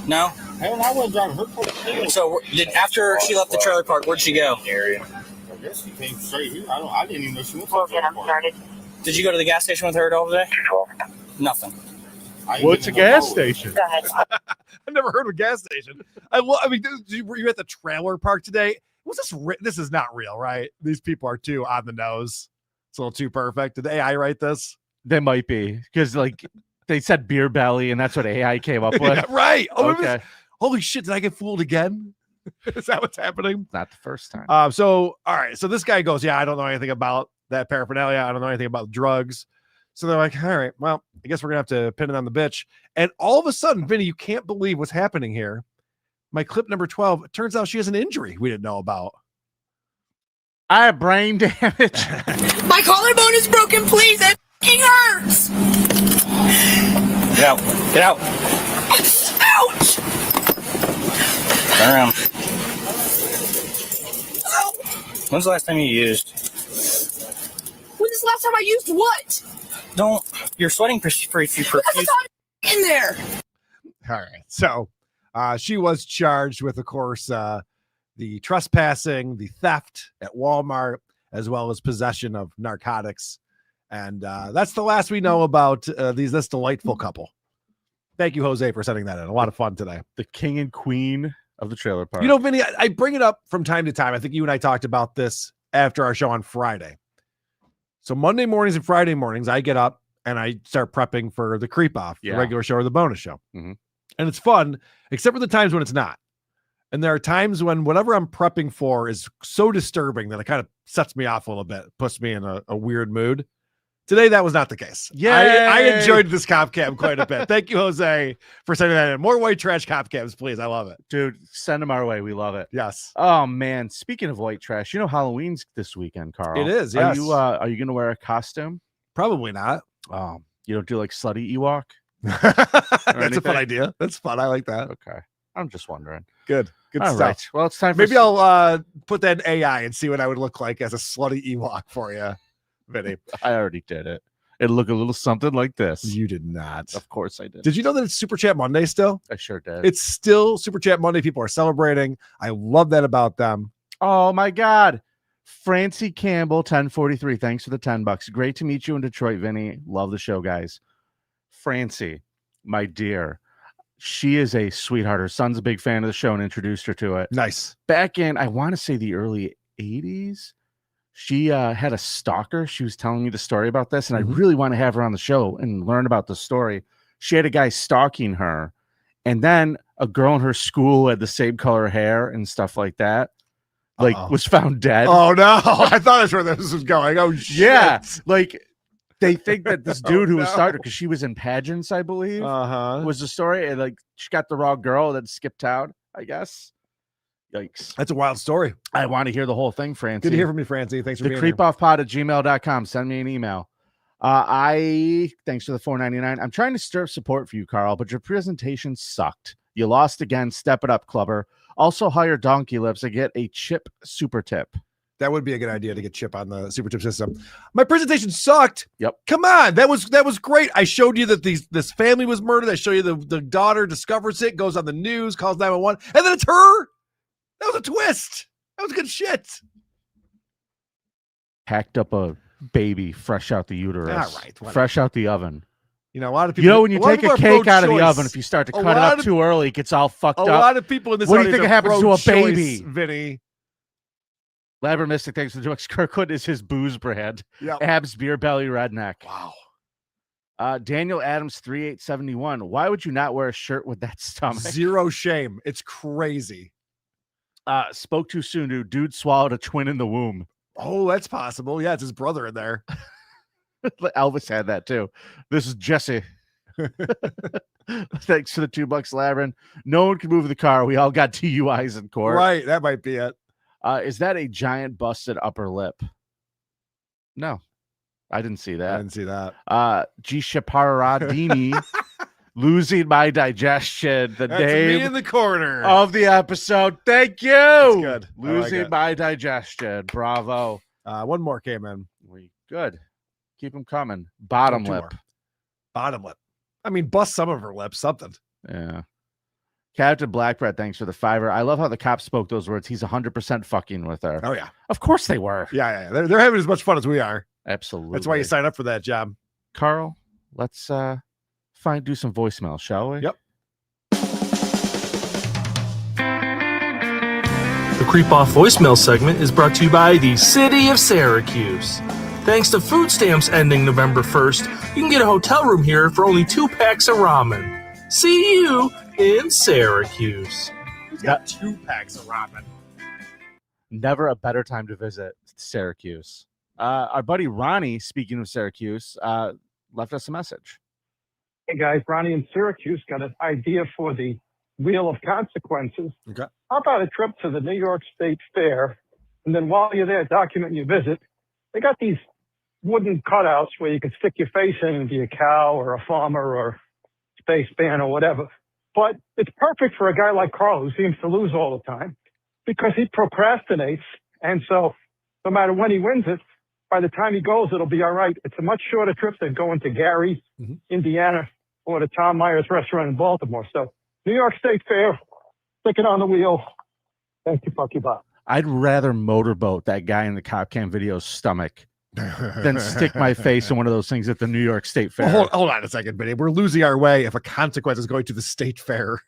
No? Hell, I wasn't driving her car. So after she left the trailer park, where'd she go? Area. I guess she came straight here. I didn't even know she went to the trailer park. Started. Did you go to the gas station with her at all today? Nothing. What's a gas station? Go ahead. I've never heard of a gas station. I mean, were you at the trailer park today? Was this this is not real, right? These people are too on the nose. It's a little too perfect. Did the AI write this? They might be, because like they said beer belly, and that's what AI came up with. Yeah, right. Oh, Okay. Holy shit, did I get fooled again? Is that what's happening? Not the first time. So all right. So this guy goes, yeah, I don't know anything about that paraphernalia. I don't know anything about drugs. So they're like, all right, well, I guess we're gonna have to pin it on the bitch. And all of a sudden, Vinny, you can't believe what's happening here. My clip number 12, it turns out she has an injury we didn't know about. I have brain damage. My collarbone is broken, please. It f***ing hurts. Get out. Get out. Ouch. Turn around. When's the last time you used? When's the last time I used what? Don't. You're sweating profusely. In there. All right. So she was charged with, of course, the trespassing, the theft at Walmart, as well as possession of narcotics. And that's the last we know about this delightful couple. Thank you, Jose, for sending that in. A lot of fun today. The king and queen of the trailer park. You know, Vinny, I bring it up from time to time. I think you and I talked about this after our show on Friday. So Monday mornings and Friday mornings, I get up and I start prepping for the creep off, the regular show or the bonus show. Mm-hmm. And it's fun, except for the times when it's not. And there are times when whatever I'm prepping for is so disturbing that it kind of sets me off a little bit, puts me in a weird mood. Today, that was not the case. Yeah, I enjoyed this cop cam quite a bit. Thank you, Jose, for sending that in. More white trash cop cams, please. I love it. Dude, send them our way. We love it. Yes. Oh, man. Speaking of white trash, you know Halloween's this weekend, Carl. It is, yes. Are you going to wear a costume? Probably not. You don't do like slutty Ewok? That's a fun idea. That's fun. I like that. Okay. I'm just wondering. Good All stuff. right. Well, it's time for Maybe I'll put that in AI and see what I would look like as a slutty Ewok for you, Vinny. I already did it. It'll look a little something like this. You did not. Of course I did. Did you know that it's Super Chat Monday still? I sure did. It's still Super Chat Monday. People are celebrating. I love that about them. Oh my God. Francie Campbell, 1043. Thanks for the $10. Great to meet you in Detroit, Vinny. Love the show, guys. Francie, my dear, she is a sweetheart. Her son's a big fan of the show and introduced her to it. Nice. Back in, I want to say the early 80s, she had a stalker. She was telling me the story about this, and I really want to have her on the show and learn about the story. She had a guy stalking her, and then a girl in her school had the same color hair and stuff like that. Like, was found dead. Oh, no. I thought that's where this was going. Oh, shit. Yeah. Like, they think that this dude who was started, because she was in pageants, I believe, was the story. And, like, she got the wrong girl that skipped town, I guess. Yikes. That's a wild story. I want to hear the whole thing, Francie. Good to hear from you, Francie. Thanks for being here. thecreepoffpod@gmail.com. Send me an email. Thanks for the $4.99. I'm trying to stir up support for you, Carl, but your presentation sucked. You lost again. Step it up, Clubber. Also hire Donkey Lips and get a Chip super tip. That would be a good idea to get Chip on the super tip system. My presentation sucked. Yep. Come on. That was great. I showed you that this family was murdered. I show you the daughter discovers it, goes on the news, calls 911, and then it's her. That was a twist. That was good shit. Packed up a baby fresh out the uterus. All right. Whatever. Fresh out the oven. You know, a lot of people. You know, when you take a cake out of the oven, if you start to cut it up too early, it gets all fucked up. A lot of people in this. What do you think happens to a baby, Vinny? Labrador Mystic, thanks for the jokes. Kirkwood is his booze brand. Yep. Abs Beer Belly Redneck. Wow. Daniel Adams 3871. Why would you not wear a shirt with that stomach? Zero shame. It's crazy. Spoke too soon, dude swallowed a twin in the womb. Oh, that's possible. Yeah, it's his brother in there. Elvis had that too. This is Jesse. Thanks for the $2, Labyrinth. No one can move the car. We all got DUIs in court. Right. That might be it. Is that a giant busted upper lip? No, I didn't see that. I didn't see that. G. Shaparadini. Losing my digestion. The That's name me in the corner of the episode. Thank you. That's good. Losing my digestion. Bravo. One more came in. Good. Keep them coming. Bottom Two lip. more. Bottom lip. I mean, bust some of her lips. Something. Yeah. Captain Blackbread, thanks for the $5. I love how the cop spoke those words. He's 100% fucking with her. Oh, yeah. Of course they were. Yeah. They're having as much fun as we are. Absolutely. That's why you sign up for that job. Karl, let's do some voicemail, shall we? Yep. The Creep Off voicemail segment is brought to you by the City of Syracuse. Thanks to food stamps ending November 1st, you can get a hotel room here for only 2 packs of ramen. See you in Syracuse. He's got 2 packs of ramen. Never a better time to visit Syracuse. Our buddy Ronnie, speaking of Syracuse, left us a message. Hey guys, Ronnie in Syracuse got an idea for the Wheel of Consequences. Okay. How about a trip to the New York State Fair, and then while you're there documenting your visit, they got these wooden cutouts where you can stick your face in and be a cow or a farmer or spaceman or whatever. But it's perfect for a guy like Karl who seems to lose all the time because he procrastinates. And so no matter when he wins it, by the time he goes, it'll be all right. It's a much shorter trip than going to Gary's, Indiana, or the Tom Myers restaurant in Baltimore. So New York State Fair, stick it on the wheel. Thank you, fuck you, Bob. I'd rather motorboat that guy in the cop cam video's stomach than stick my face in one of those things at the New York State Fair. Well, hold on a second, Vinny. We're losing our way if a consequence is going to the state fair.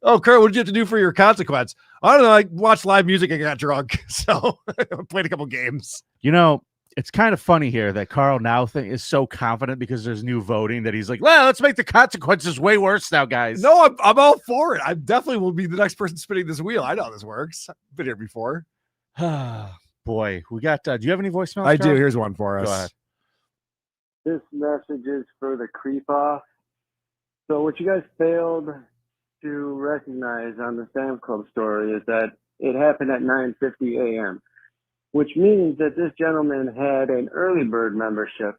Oh, Kurt, what did you have to do for your consequence? I don't know. I watched live music and got drunk. So I played a couple games. You know, it's kind of funny here that Karl now is so confident because there's new voting that he's like, well, let's make the consequences way worse now, guys. No, I'm all for it. I definitely will be the next person spinning this wheel. I know how this works. I've been here before. Boy, we got, do you have any voicemails? I do. Karl? Here's one for us. Go ahead. This message is for the creep off. So what you guys failed to recognize on the Sam's Club story is that it happened at 9:50 a.m., which means that this gentleman had an early bird membership.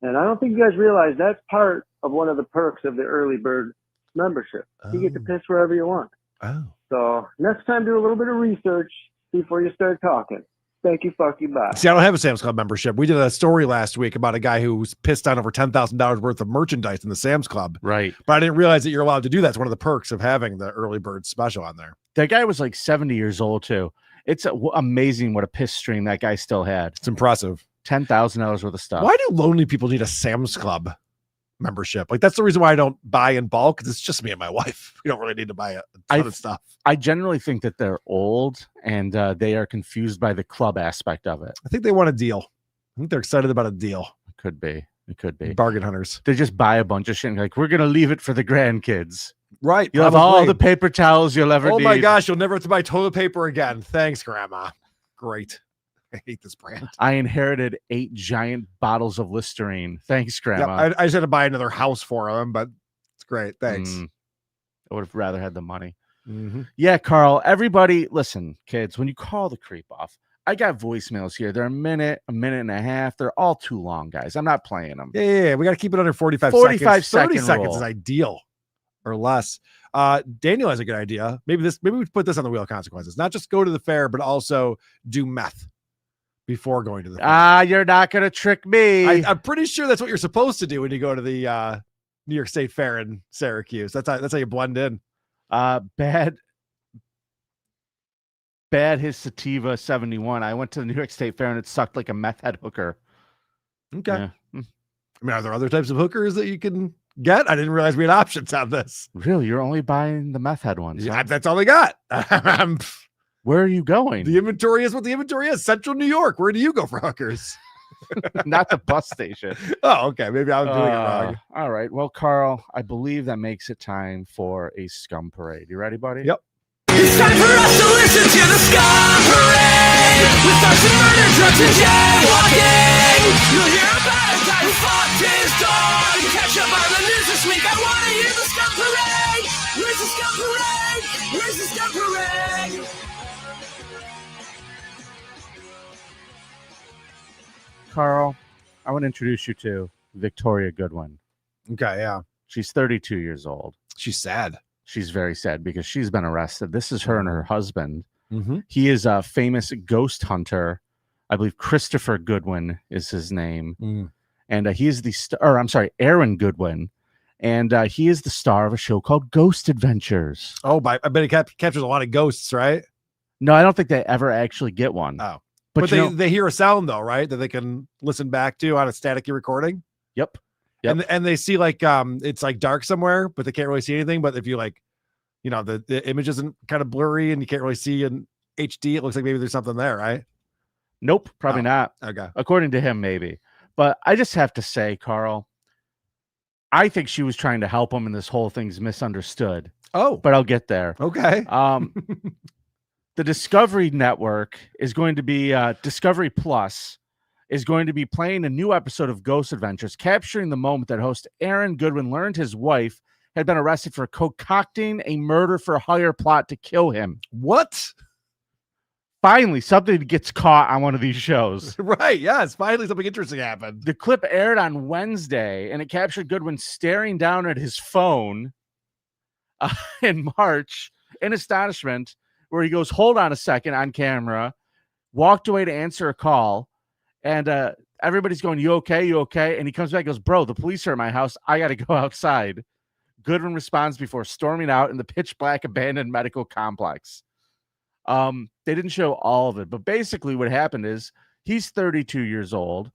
And I don't think you guys realize that's part of one of the perks of the early bird membership. You get to piss wherever you want. Oh. So next time, do a little bit of research before you start talking. Thank you, fuck you, bye. See, I don't have a Sam's Club membership. We did a story last week about a guy who was pissed on over $10,000 worth of merchandise in the Sam's Club. Right. But I didn't realize that you're allowed to do that. It's one of the perks of having the early bird special on there. That guy was like 70 years old, too. It's amazing what a piss stream that guy still had. It's impressive. $10,000 worth of stuff. Why do lonely people need a Sam's Club membership? Like, that's the reason why I don't buy in bulk, because it's just me and my wife. We don't really need to buy a ton of stuff. I generally think that they're old and they are confused by the club aspect of it. I think they want a deal. I think they're excited about a deal. It could be. It could be. Bargain hunters. They just buy a bunch of shit and like, we're going to leave it for the grandkids. Right. You'll have all the paper towels you'll ever need. Oh my gosh, you'll never have to buy toilet paper again. Thanks, Grandma. Great. I hate this brand. I inherited 8 giant bottles of Listerine. Thanks, Grandma. Yep, I just had to buy another house for them, but it's great. Thanks. I would have rather had the money. Mm-hmm. Yeah, Karl, everybody, listen, kids, when you call the creep off, I got voicemails here. They're a minute and a half. They're all too long, guys. I'm not playing them. Yeah. We got to keep it under 45 45 seconds. 30 seconds rule. is ideal or less. Daniel has a good idea. Maybe we put this on the wheel of consequences. Not just go to the fair, but also do meth before going to the fair. You're not going to trick me. I'm pretty sure that's what you're supposed to do when you go to the New York State Fair in Syracuse. That's how you blend in. Bad his sativa 71. I went to the New York State Fair and it sucked like a meth head hooker. Okay. Yeah. I mean, are there other types of hookers that you can get? I didn't realize we had options on this. Really? You're only buying the meth head ones? Yeah, that's all they got. Where are you going? The inventory is what the inventory is. Central New York. Where do you go for hookers? Not the bus station. Oh, okay. Maybe I'm doing it wrong. All right. Well, Karl, I believe that makes it time for a Scum parade. You ready, buddy? Yep. It's time for us to listen to the Scum Parade with thoughts of murder, drugs, and jaywalking. You'll hear about a guy who fucked his dog. Catch up on the news this week. I want to hear the Scum Parade. Where's the Scum Parade? Where's the Scum Parade? Karl, I want to introduce you to Victoria Goodwin. Okay, yeah. She's 32 years old. She's sad. She's very sad because she's been arrested. This is her and her husband. Mm-hmm. He is a famous ghost hunter. I believe Christopher Goodwin is his name. Mm. And he is Aaron Goodwin. And he is the star of a show called Ghost Adventures. Oh, I bet he captures a lot of ghosts, right? No, I don't think they ever actually get one. Oh. But they hear a sound, though, right? That they can listen back to on a staticky recording? Yep. And they see like it's like dark somewhere, but they can't really see anything. But if you like, the image isn't kind of blurry and you can't really see in HD, it looks like maybe there's something there, right? Nope, probably not. Okay. According to him, maybe. But I just have to say, Carl, I think she was trying to help him and this whole thing's misunderstood. Oh. But I'll get there. Okay. The Discovery Network is going to be Discovery Plus is going to be playing a new episode of Ghost Adventures, capturing the moment that host Aaron Goodwin learned his wife had been arrested for concocting a murder-for-hire plot to kill him. What? Finally, something gets caught on one of these shows. Right, yes. Finally, something interesting happened. The clip aired on Wednesday, and it captured Goodwin staring down at his phone in March in astonishment, where he goes, "Hold on a second," on camera, walked away to answer a call, and everybody's going, "You okay? You okay?" And he comes back and goes, "Bro, the police are at my house. I got to go outside." Goodwin responds before storming out in the pitch black abandoned medical complex. They didn't show all of it, but basically what happened is he's 32 years old,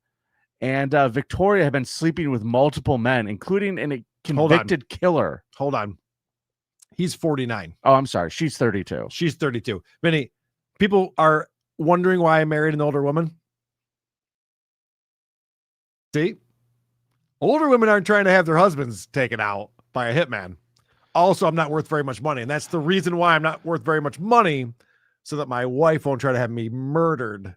and Victoria had been sleeping with multiple men, including a convicted killer. Hold on. He's 49. Oh, I'm sorry. She's 32. She's 32. Vinny, people are wondering why I married an older woman. See? Older women aren't trying to have their husbands taken out by a hitman. Also, I'm not worth very much money. And that's the reason why I'm not worth very much money, so that my wife won't try to have me murdered.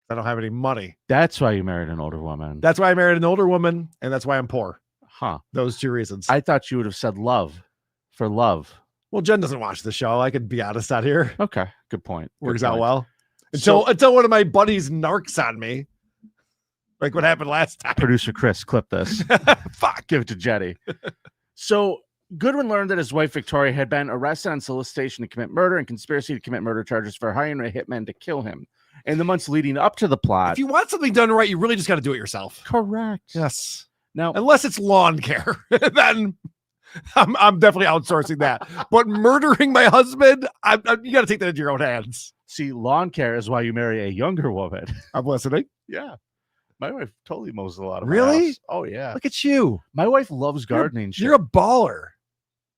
I don't have any money. That's why you married an older woman. That's why I married an older woman, and that's why I'm poor. Huh. Those two reasons. I thought you would have said love for love. Well, Jen doesn't watch the show. I could be honest out here. Okay. Good point. Works out well. Until one of my buddies narcs on me. Like what happened last time. Producer Chris, clip this. Fuck. Give it to Jetty. So Goodwin learned that his wife, Victoria, had been arrested on solicitation to commit murder and conspiracy to commit murder charges for hiring a hitman to kill him. In the months leading up to the plot. If you want something done right, you really just got to do it yourself. Correct. Yes. Now, unless it's lawn care, then I'm definitely outsourcing that. But murdering my husband, you got to take that into your own hands. See, lawn care is why you marry a younger woman. I'm listening. Yeah. My wife totally mows a lot of Really? my house. Oh, yeah. Look at you. My wife loves gardening. You're a baller.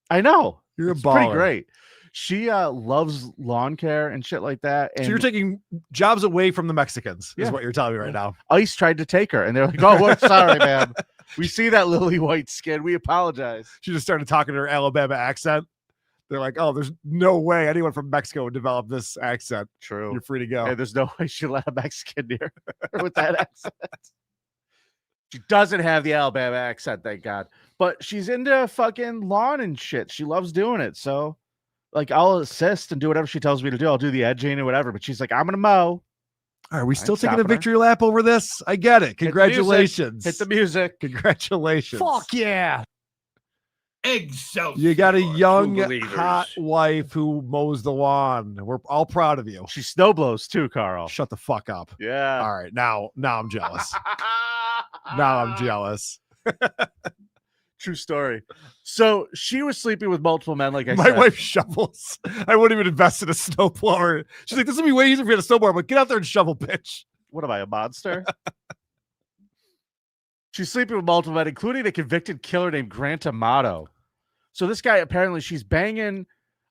I know. You're It's a baller. pretty great. She loves lawn care and shit like that. And So you're taking jobs away from the Mexicans, is Yeah. what you're telling me right now. ICE tried to take her, and they're like, "Oh, we're sorry, man. We see that lily white skin. We apologize." She just started talking in her Alabama accent. They're like, "Oh, there's no way anyone from Mexico would develop this accent." True. You're free to go. Hey, there's no way she let a Mexican near her with that accent. She doesn't have the Alabama accent, thank God. But she's into fucking lawn and shit. She loves doing it. So, like, I'll assist and do whatever she tells me to do. I'll do the edging and whatever. But she's like, "I'm gonna mow." Are we still taking a stopping her. victory lap over this? I get it. Congratulations. Hit the music. Congratulations. Fuck yeah. Excelsior. You got a young, True believers. hot wife who mows the lawn. We're all proud of you. She snow blows too, Carl. Shut the fuck up. Yeah. All right. Now I'm jealous. Now I'm jealous. True story. So she was sleeping with multiple men, like I My said. wife shovels. I wouldn't even invest in a snowblower. She's like, "This would be way easier if we had a snowblower, but get out there and shovel, bitch." What am I, a monster? She's sleeping with multiple men, including a convicted killer named Grant Amato. So this guy, apparently she's banging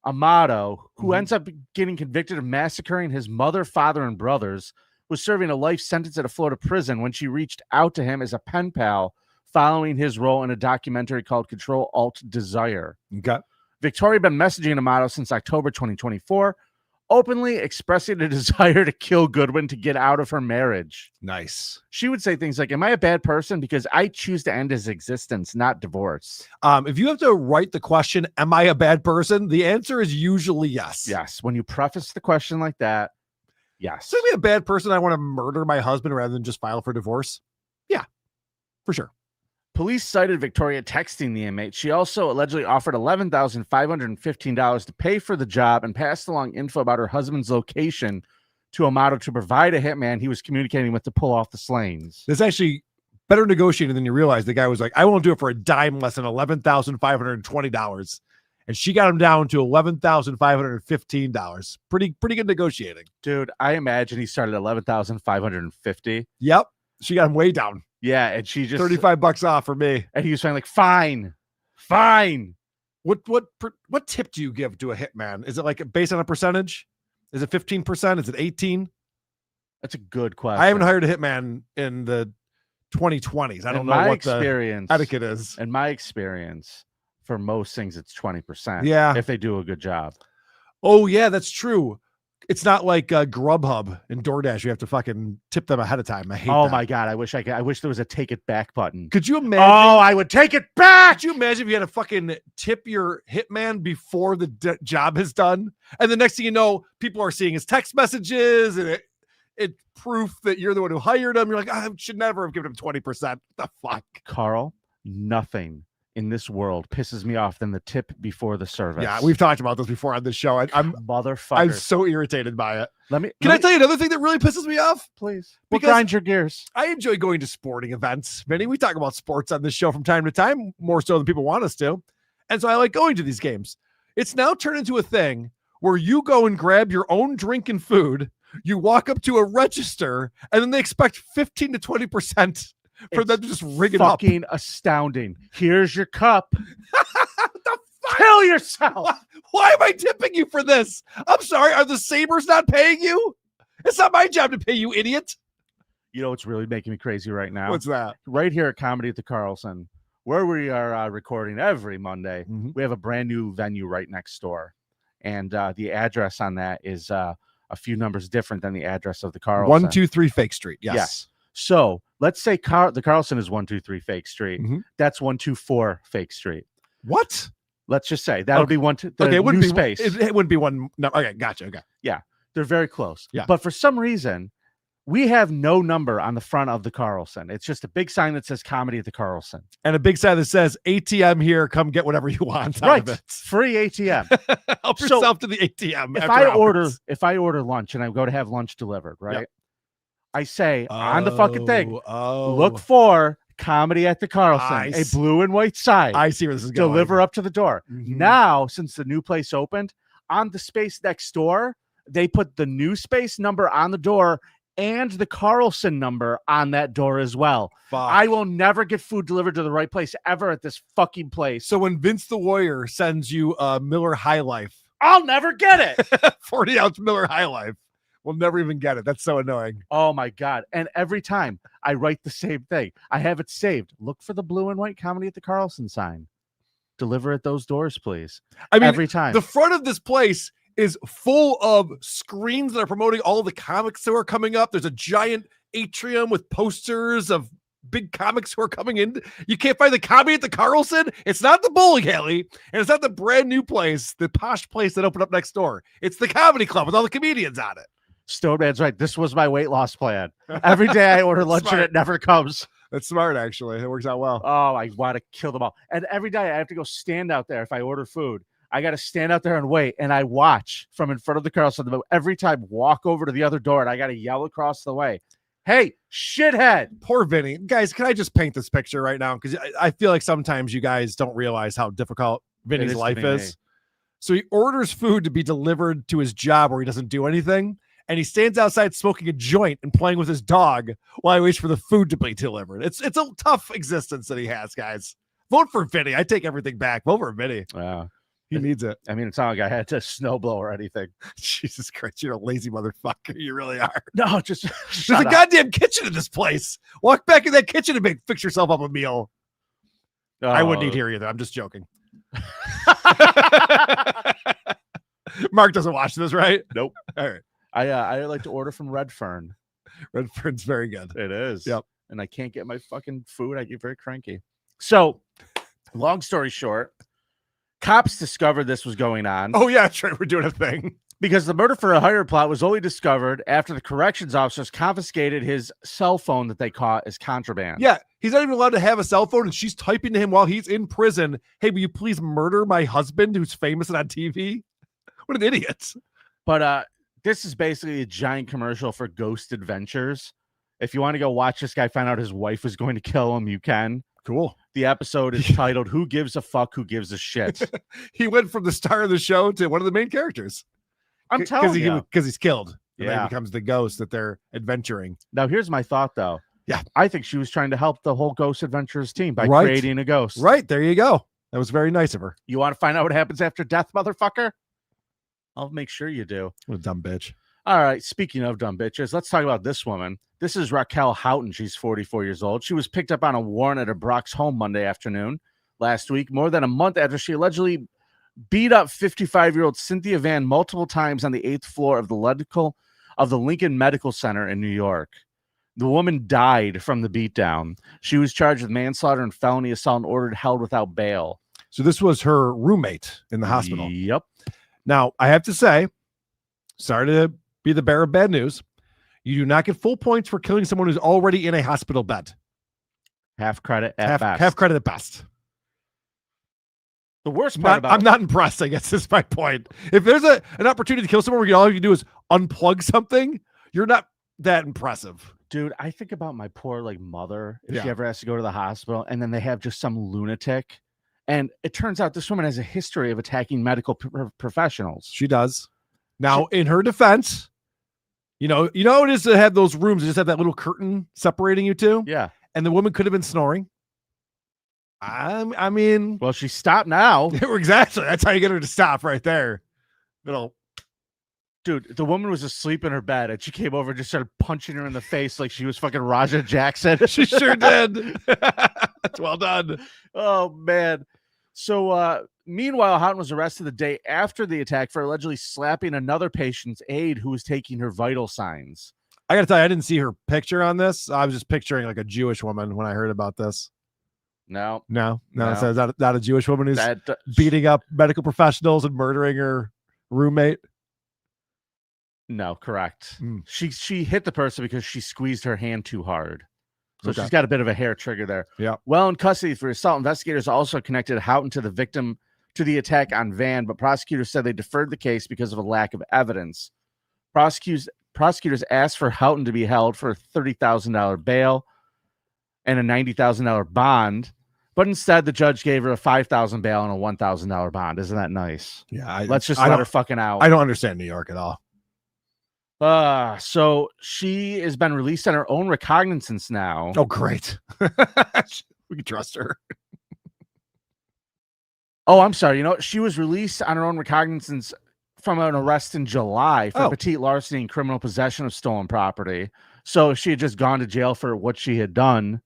Amato, who ends up getting convicted of massacring his mother, father, and brothers, was serving a life sentence at a Florida prison when she reached out to him as a pen pal following his role in a documentary called Control Alt Desire. Okay. Victoria had been messaging Amato since October 2024, openly expressing a desire to kill Goodwin to get out of her marriage. Nice. She would say things like, "Am I a bad person? Because I choose to end his existence, not divorce." If you have to write the question, "Am I a bad person?" the answer is usually yes. Yes. When you preface the question like that, yes. So, am I a bad person? I want to murder my husband rather than just file for divorce? Yeah, for sure. Police cited Victoria texting the inmate. She also allegedly offered $11,515 to pay for the job and passed along info about her husband's location to Amato to provide a hitman he was communicating with to pull off the slayings. There's actually better negotiating than you realize. The guy was like, I won't do it for a dime less than $11,520. And she got him down to $11,515. Pretty good negotiating. Dude, I imagine he started at $11,550. Yep. She got him way down. Yeah, and she just $35 off for me. And he was saying like, fine. What tip do you give to a hitman? Is it like based on a percentage? Is it 15%? Is it 18? That's a good question. I haven't hired a hitman in the 2020s. I don't know what the etiquette is. In my experience, for most things, it's 20%. Yeah. If they do a good job. Oh, yeah, that's true. It's not like Grubhub and DoorDash. You have to fucking tip them ahead of time. I hate that. My God. I wish there was a take it back button. Could you imagine? Oh, I would take it back. Could you imagine if you had to fucking tip your hitman before the job is done? And the next thing you know, people are seeing his text messages and it's proof that you're the one who hired him. You're like, I should never have given him 20%. The fuck? Carl, nothing in this world pisses me off than the tip before the service. Yeah, we've talked about this before on this show. I'm so irritated by it. Can I tell you another thing that really pisses me off? Please. Because grind your gears. I enjoy going to sporting events. Vinny, we talk about sports on this show from time to time, more so than people want us to. And so I like going to these games. It's now turned into a thing where you go and grab your own drink and food, you walk up to a register, and then they expect 15 to 20% for them to just ring it up. Fucking astounding. Here's your cup. What the fuck? Kill yourself. Why am I tipping you for this? I'm sorry. Are the Sabres not paying you? It's not my job to pay you, idiot. You know what's really making me crazy right now? What's that? Right here at Comedy at the Carlson, where we are recording every Monday, we have a brand new venue right next door. And the address on that is a few numbers different than the address of the Carlson. 123 Fake Street. Yes. So let's say the Carlson is 123 Fake Street. That's 124 Fake Street. What? Let's just say that'll be one. Okay, it wouldn't be space. It wouldn't be one. No, okay, gotcha. Okay. Yeah, they're very close. Yeah. But for some reason, we have no number on the front of the Carlson. It's just a big sign that says Comedy at the Carlson. And a big sign that says ATM here. Come get whatever you want. Right. Free ATM. Help yourself to the ATM. If I order lunch and I go to have lunch delivered, right? Yep. I say on the fucking thing, look for Comedy at the Carlson, a blue and white sign. I see where this is going. Deliver up to the door. Now, since the new place opened, on the space next door, they put the new space number on the door and the Carlson number on that door as well. Fuck. I will never get food delivered to the right place ever at this fucking place. So when Vince the Warrior sends you a Miller High Life, I'll never get it. 40-ounce Miller High Life. We'll never even get it. That's so annoying. Oh, my God. And every time I write the same thing, I have it saved. Look for the blue and white Comedy at the Carlson sign. Deliver at those doors, please. I mean, every time. The front of this place is full of screens that are promoting all the comics that are coming up. There's a giant atrium with posters of big comics who are coming in. You can't find the Comedy at the Carlson. It's not the bowling alley, and it's not the brand new place, the posh place that opened up next door. It's the comedy club with all the comedians on it. Stoneman's right. This was my weight loss plan. Every day I order lunch and it never comes. That's smart, actually. It works out well. Oh, I want to kill them all. And every day I have to go stand out there if I order food. I got to stand out there and wait, and I watch from in front of the Carlson. Every time, walk over to the other door, and I got to yell across the way, "Hey, shithead!" Poor Vinny. Guys, can I just paint this picture right now? Because I feel like sometimes you guys don't realize how difficult Vinny's life is. So he orders food to be delivered to his job where he doesn't do anything, and he stands outside smoking a joint and playing with his dog while he waits for the food to be delivered. It's a tough existence that he has, guys. Vote for Vinny. I take everything back. Vote for Vinny. Wow. He needs it. I mean, it's not like I had to snowblow or anything. Jesus Christ, you're a lazy motherfucker. You really are. No, just there's a goddamn kitchen in this place. Walk back in that kitchen and fix yourself up a meal. I wouldn't eat here either. I'm just joking. Mark doesn't watch this, right? Nope. All right. I like to order from Red Fern. Red Fern's very good. It is. Yep. And I can't get my fucking food. I get very cranky. So, long story short, cops discovered this was going on. Oh, yeah, that's right. We're doing a thing. Because the murder for a hire plot was only discovered after the corrections officers confiscated his cell phone that they caught as contraband. Yeah, he's not even allowed to have a cell phone, and she's typing to him while he's in prison. Hey, will you please murder my husband who's famous and on TV? What an idiot. But this is basically a giant commercial for Ghost Adventures. If you want to go watch this guy find out his wife is going to kill him, you can. Cool. The episode is titled Who Gives a Fuck, Who Gives a Shit? He went from the star of the show to one of the main characters. I'm telling you. Because he's killed. And then Yeah. he becomes the ghost that they're adventuring. Now, here's my thought, though. Yeah. I think she was trying to help the whole Ghost Adventures team by Right. creating a ghost. Right. There you go. That was very nice of her. You want to find out what happens after death, motherfucker? I'll make sure you do. What a dumb bitch. All right. Speaking of dumb bitches, let's talk about this woman. This is Raquel Houghton. She's 44 years old. She was picked up on a warrant at her Bronx home Monday afternoon last week, more than a month after she allegedly beat up 55-year-old Cynthia Van multiple times on the 8th floor of the Lincoln Medical Center in New York. The woman died from the beatdown. She was charged with manslaughter and felony assault and ordered held without bail. So this was her roommate in the hospital. Yep. Now, I have to say, sorry to be the bearer of bad news. You do not get full points for killing someone who's already in a hospital bed. Half credit at best. Half credit at best. The worst part I'm not impressed, I guess is my point. If there's an opportunity to kill someone where all you do is unplug something, you're not that impressive. Dude, I think about my poor mother if she Yeah. ever has to go to the hospital, and then they have just some lunatic. And it turns out this woman has a history of attacking medical professionals. She does. Now, in her defense, you know it is to have those rooms that just have that little curtain separating you two. Yeah. And the woman could have been snoring. I mean, well, she stopped now. Exactly. That's how you get her to stop right there. Dude, the woman was asleep in her bed, and she came over and just started punching her in the face like she was fucking Raja Jackson. She sure did. That's well done. Oh, man. So, meanwhile, Houghton was arrested the day after the attack for allegedly slapping another patient's aide who was taking her vital signs. I got to tell you, I didn't see her picture on this. I was just picturing like a Jewish woman when I heard about this. No. So is that not a Jewish woman who's beating up medical professionals and murdering her roommate? No, correct. She hit the person because she squeezed her hand too hard. So Okay. she's got a bit of a hair trigger there. Yeah. Well in custody for assault, investigators also connected Houghton to the attack on Van, but prosecutors said they deferred the case because of a lack of evidence. Prosecutors asked for Houghton to be held for a $30,000 bail and a $90,000 bond, but instead the judge gave her a $5,000 bail and a $1,000 bond. Isn't that nice? Yeah. Let's just let her fucking out. I don't understand New York at all. So she has been released on her own recognizance now. Oh, great. We can trust her. Oh, I'm sorry. She was released on her own recognizance from an arrest in July for petite larceny and criminal possession of stolen property. So if she had just gone to jail for what she had done,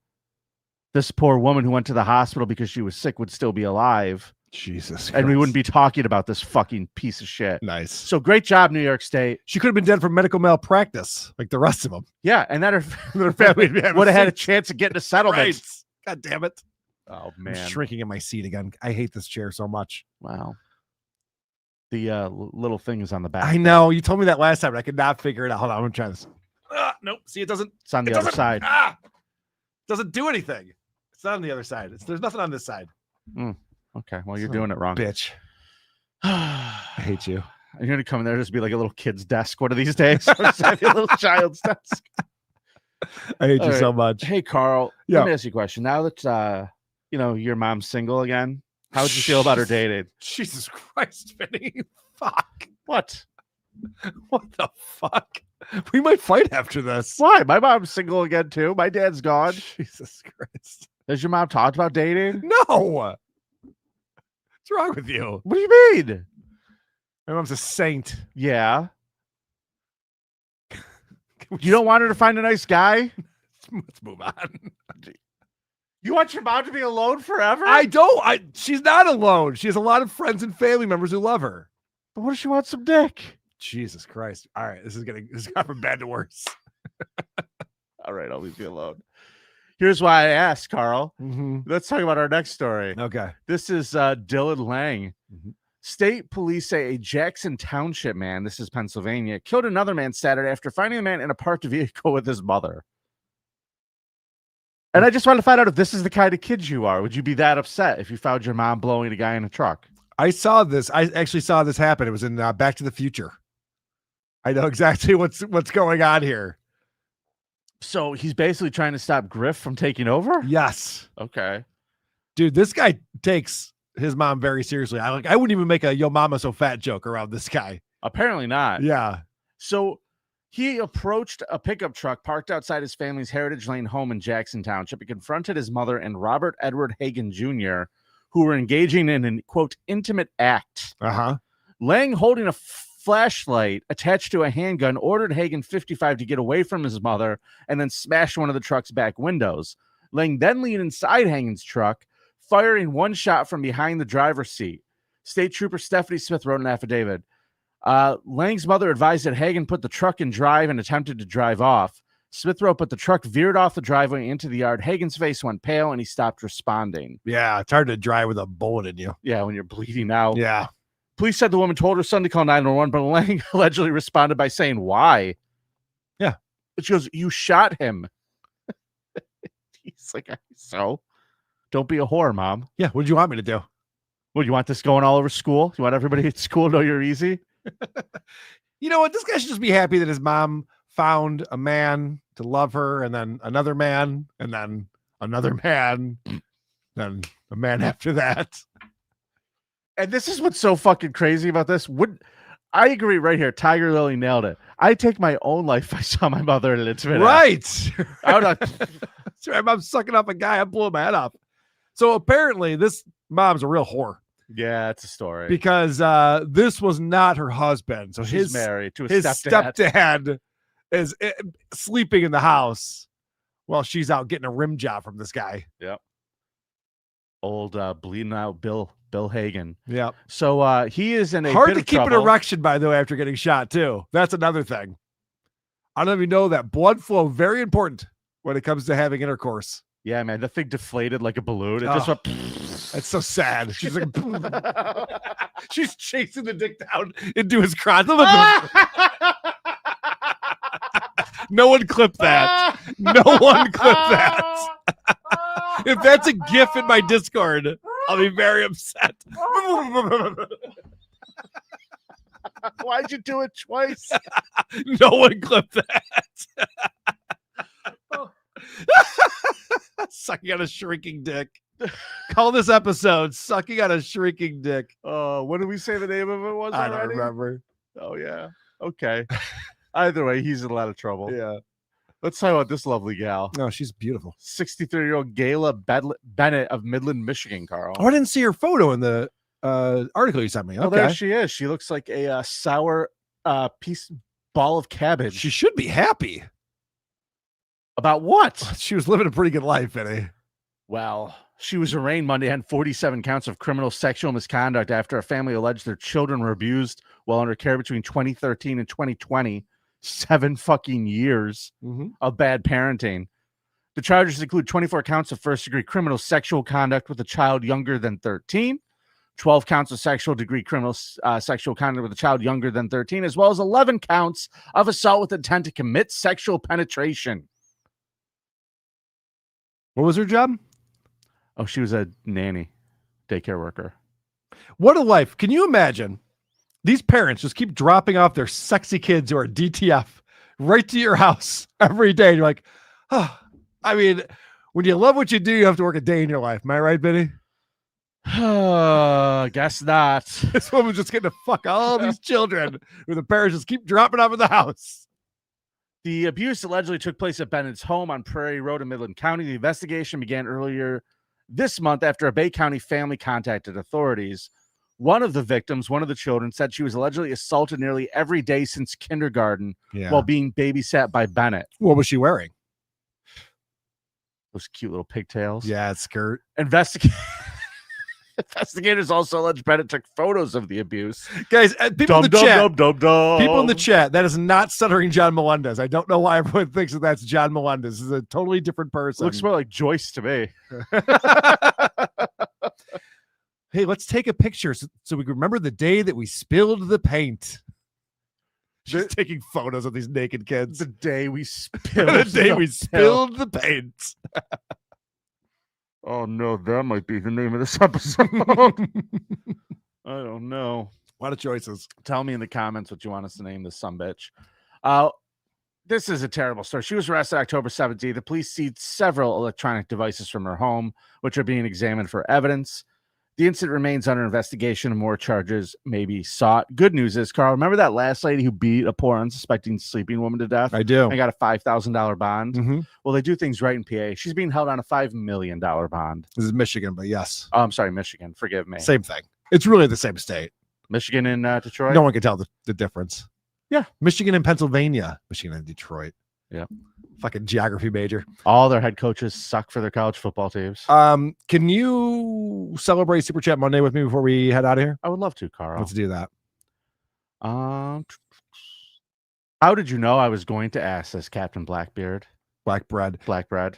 this poor woman who went to the hospital because she was sick would still be alive. Jesus. And we wouldn't be talking about this fucking piece of shit. Nice. So great job, New York State. She could have been dead from medical malpractice like the rest of them. Yeah, and then her family would have had a chance of getting a settlement. Right. God damn it. Oh, I'm man. shrinking in my seat again. I hate this chair so much. Wow. The little thing is on the back. I know. You told me that last time, but I could not figure it out. Hold on. I'm going to try this. Nope. See, it doesn't. It's on the other side. Doesn't do anything. It's not on the other side. There's nothing on this side. Okay. Well, you're doing it wrong. Bitch. I hate you. You're going to come in there and just be like a little kid's desk one of these days. Just have your little child's desk. I hate All you right. so much. Hey, Carl. Yeah. Let me ask you a question. Now that, your mom's single again, how would you feel about her dating? Jesus Christ, Vinny. Fuck. What? What the fuck? We might fight after this. Why? My mom's single again, too. My dad's gone. Jesus Christ. Has your mom talked about dating? No. What's wrong with you? What do you mean? My mom's a saint. Yeah. You don't want her to find a nice guy? Let's move on. You want your mom to be alone forever? I don't. She's not alone. She has a lot of friends and family members who love her. But what if she wants some dick? Jesus Christ. All right. This is going from bad to worse. All right. I'll leave you alone. Here's why I asked, Carl. Mm-hmm. Let's talk about our next story. Okay. This is Dylan Lang. Mm-hmm. State police say a Jackson Township man, this is Pennsylvania, killed another man Saturday after finding the man in a parked vehicle with his mother. And I just want to find out if this is the kind of kids you are. Would you be that upset if you found your mom blowing a guy in a truck? I saw this. I actually saw this happen. It was in Back to the Future. I know exactly what's going on here. So he's basically trying to stop Griff from taking over? Yes. Okay. Dude, this guy takes his mom very seriously. I wouldn't even make a "yo mama so fat" joke around this guy. Apparently not. Yeah. So he approached a pickup truck parked outside his family's Heritage Lane home in Jackson Township. He confronted his mother and Robert Edward Hagen Jr., who were engaging in an, quote, intimate act. Uh-huh. Lang, holding a flashlight attached to a handgun, ordered Hagen, 55, to get away from his mother and then smashed one of the truck's back windows. Lang then leaned inside Hagen's truck, firing one shot from behind the driver's seat. State Trooper Stephanie Smith wrote an affidavit. Lang's mother advised that Hagen put the truck in drive and attempted to drive off. Smith wrote, but the truck veered off the driveway into the yard. Hagen's face went pale and he stopped responding. Yeah, it's hard to drive with a bullet in you. Yeah, when you're bleeding out. Yeah. Police said the woman told her son to call 911, but Lang allegedly responded by saying, why? Yeah. But she goes, you shot him. He's like, so? Don't be a whore, Mom. Yeah, what do you want me to do? What, you want this going all over school? You want everybody at school to know you're easy? You know what? This guy should just be happy that his mom found a man to love her, and then another man, and then another man, then a man after that. And this is what's so fucking crazy about this. I agree right here. Tiger Lily nailed it. I take my own life if I saw my mother in an intimate Right. I would not. Sorry, I'm sucking up a guy. I'm blowing my head up. So apparently this mom's a real whore. Yeah, it's a story. Because this was not her husband. So She's married to his stepdad is sleeping in the house while she's out getting a rim job from this guy. Yep. Old bleeding out Bill Hagen. Yep. So he is in a hard bit to of keep trouble. an erection, by the way, after getting shot too. That's another thing. I don't even know that blood flow very important when it comes to having intercourse. Yeah, man, the thing deflated like a balloon. It just went. That's so sad. She's like, she's chasing the dick down into his crotch. No one clip that. No one clip that. If that's a GIF in my Discord, I'll be very upset. Why'd you do it twice? No one clip that. Sucking on a shrinking dick. Call this episode "Sucking on a Shrinking Dick." What did we say the name of it was? I already? don't remember. Oh yeah. Okay. Either way, he's in a lot of trouble. Yeah. Let's talk about this lovely gal. No, she's beautiful. 63-year-old Gayla Bennett of Midland, Michigan, Carl. Oh, I didn't see her photo in the article you sent me. Okay. Oh, there she is. She looks like a sour ball of cabbage. She should be happy. About what? She was living a pretty good life, Vinny. Well, she was arraigned Monday on 47 counts of criminal sexual misconduct after a family alleged their children were abused while under care between 2013 and 2020. 7 fucking years of bad parenting. The charges include 24 counts of first-degree criminal sexual conduct with a child younger than 13, 12 counts of sexual-degree criminal sexual conduct with a child younger than 13, as well as 11 counts of assault with intent to commit sexual penetration. What was her job? Oh, she was a nanny, daycare worker. What a life. Can you imagine? These parents just keep dropping off their sexy kids who are DTF right to your house every day. And you're like, oh, I mean, when you love what you do, you have to work a day in your life. Am I right, Vinny? Guess not. This woman's just getting to fuck all these children who the parents just keep dropping off in the house. The abuse allegedly took place at Bennett's home on Prairie Road in Midland County. The investigation began earlier this month after a Bay County family contacted authorities. One of the victims, one of the children, said she was allegedly assaulted nearly every day since kindergarten while being babysat by Bennett. What was she wearing? Those cute little pigtails. Yeah, skirt. Investigators also allege Bennett took photos of the abuse. Guys, people in the chat, that is not stuttering John Melendez. I don't know why everyone thinks that that's John Melendez. This is a totally different person. Looks more like Joyce to me. Hey, let's take a picture so we can remember the day that we spilled the paint. She's taking photos of these naked kids. The day we spilled the paint. Oh no, that might be the name of this episode. I don't know. A lot of choices. Tell me in the comments what you want us to name this sumbitch. This is a terrible story. She was arrested October 17th. The police seized several electronic devices from her home, which are being examined for evidence. The incident remains under investigation and more charges may be sought. Good news is, Carl, remember that last lady who beat a poor unsuspecting sleeping woman to death? I do. And got a $5,000 bond? Mm-hmm. Well, they do things right in PA. She's being held on a $5 million bond. This is Michigan, but yes. Oh, I'm sorry, Michigan. Forgive me. Same thing. It's really the same state. Michigan and Detroit? No one can tell the difference. Yeah. Michigan and Pennsylvania. Michigan and Detroit. Yeah. Fucking geography major. All their head coaches suck for their college football teams. Can you celebrate Super Chat Monday with me before we head out of here? I would love to, Carl. Let's do that. How did you know I was going to ask this, Captain Blackbeard? Black bread.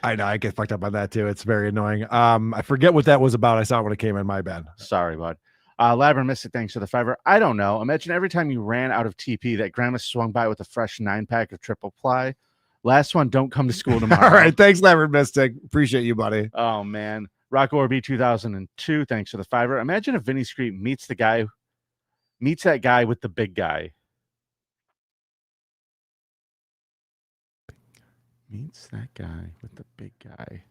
I know. I get fucked up on that too. It's very annoying. I forget what that was about. I saw it when it came in. My bad. Sorry, bud. Labyrinth Mystic, thanks for the $5. I don't know. Imagine every time you ran out of TP that grandma swung by with a fresh 9-pack of triple ply. Last one, don't come to school tomorrow. All right. Thanks, Labyrinth Mystic. Appreciate you, buddy. Oh, man. Rock Orby 2002, thanks for the $5. Imagine if Vinny Screep meets that guy with the big guy. Meets that guy with the big guy.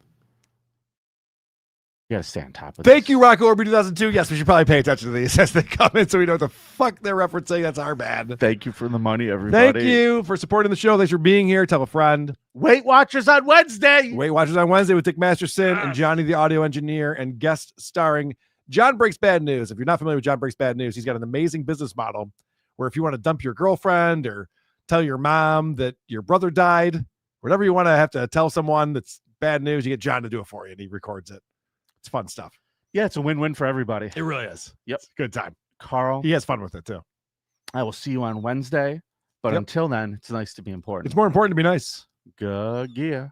You gotta stay on top of Thank you, Rocco Orby 2002. Yes, we should probably pay attention to these as they come in so we know what the fuck they're referencing. That's our bad. Thank you for the money, everybody. Thank you for supporting the show. Thanks for being here. Tell a friend. Weight Watchers on Wednesday. Weight Watchers on Wednesday with Dick Masterson and Johnny the audio engineer and guest starring John Breaks Bad News. If you're not familiar with John Breaks Bad News, he's got an amazing business model where if you want to dump your girlfriend or tell your mom that your brother died, whatever you want to have to tell someone that's bad news, you get John to do it for you and he records it. It's fun stuff. Yeah, it's a win-win for everybody. It really is. Yep. It's a good time. Carl. He has fun with it too. I will see you on Wednesday. But until then, it's nice to be important. It's more important to be nice. Good gear.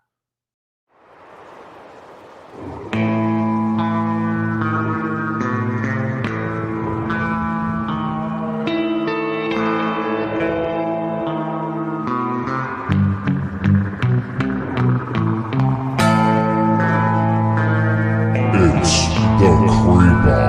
It's the Creep Off.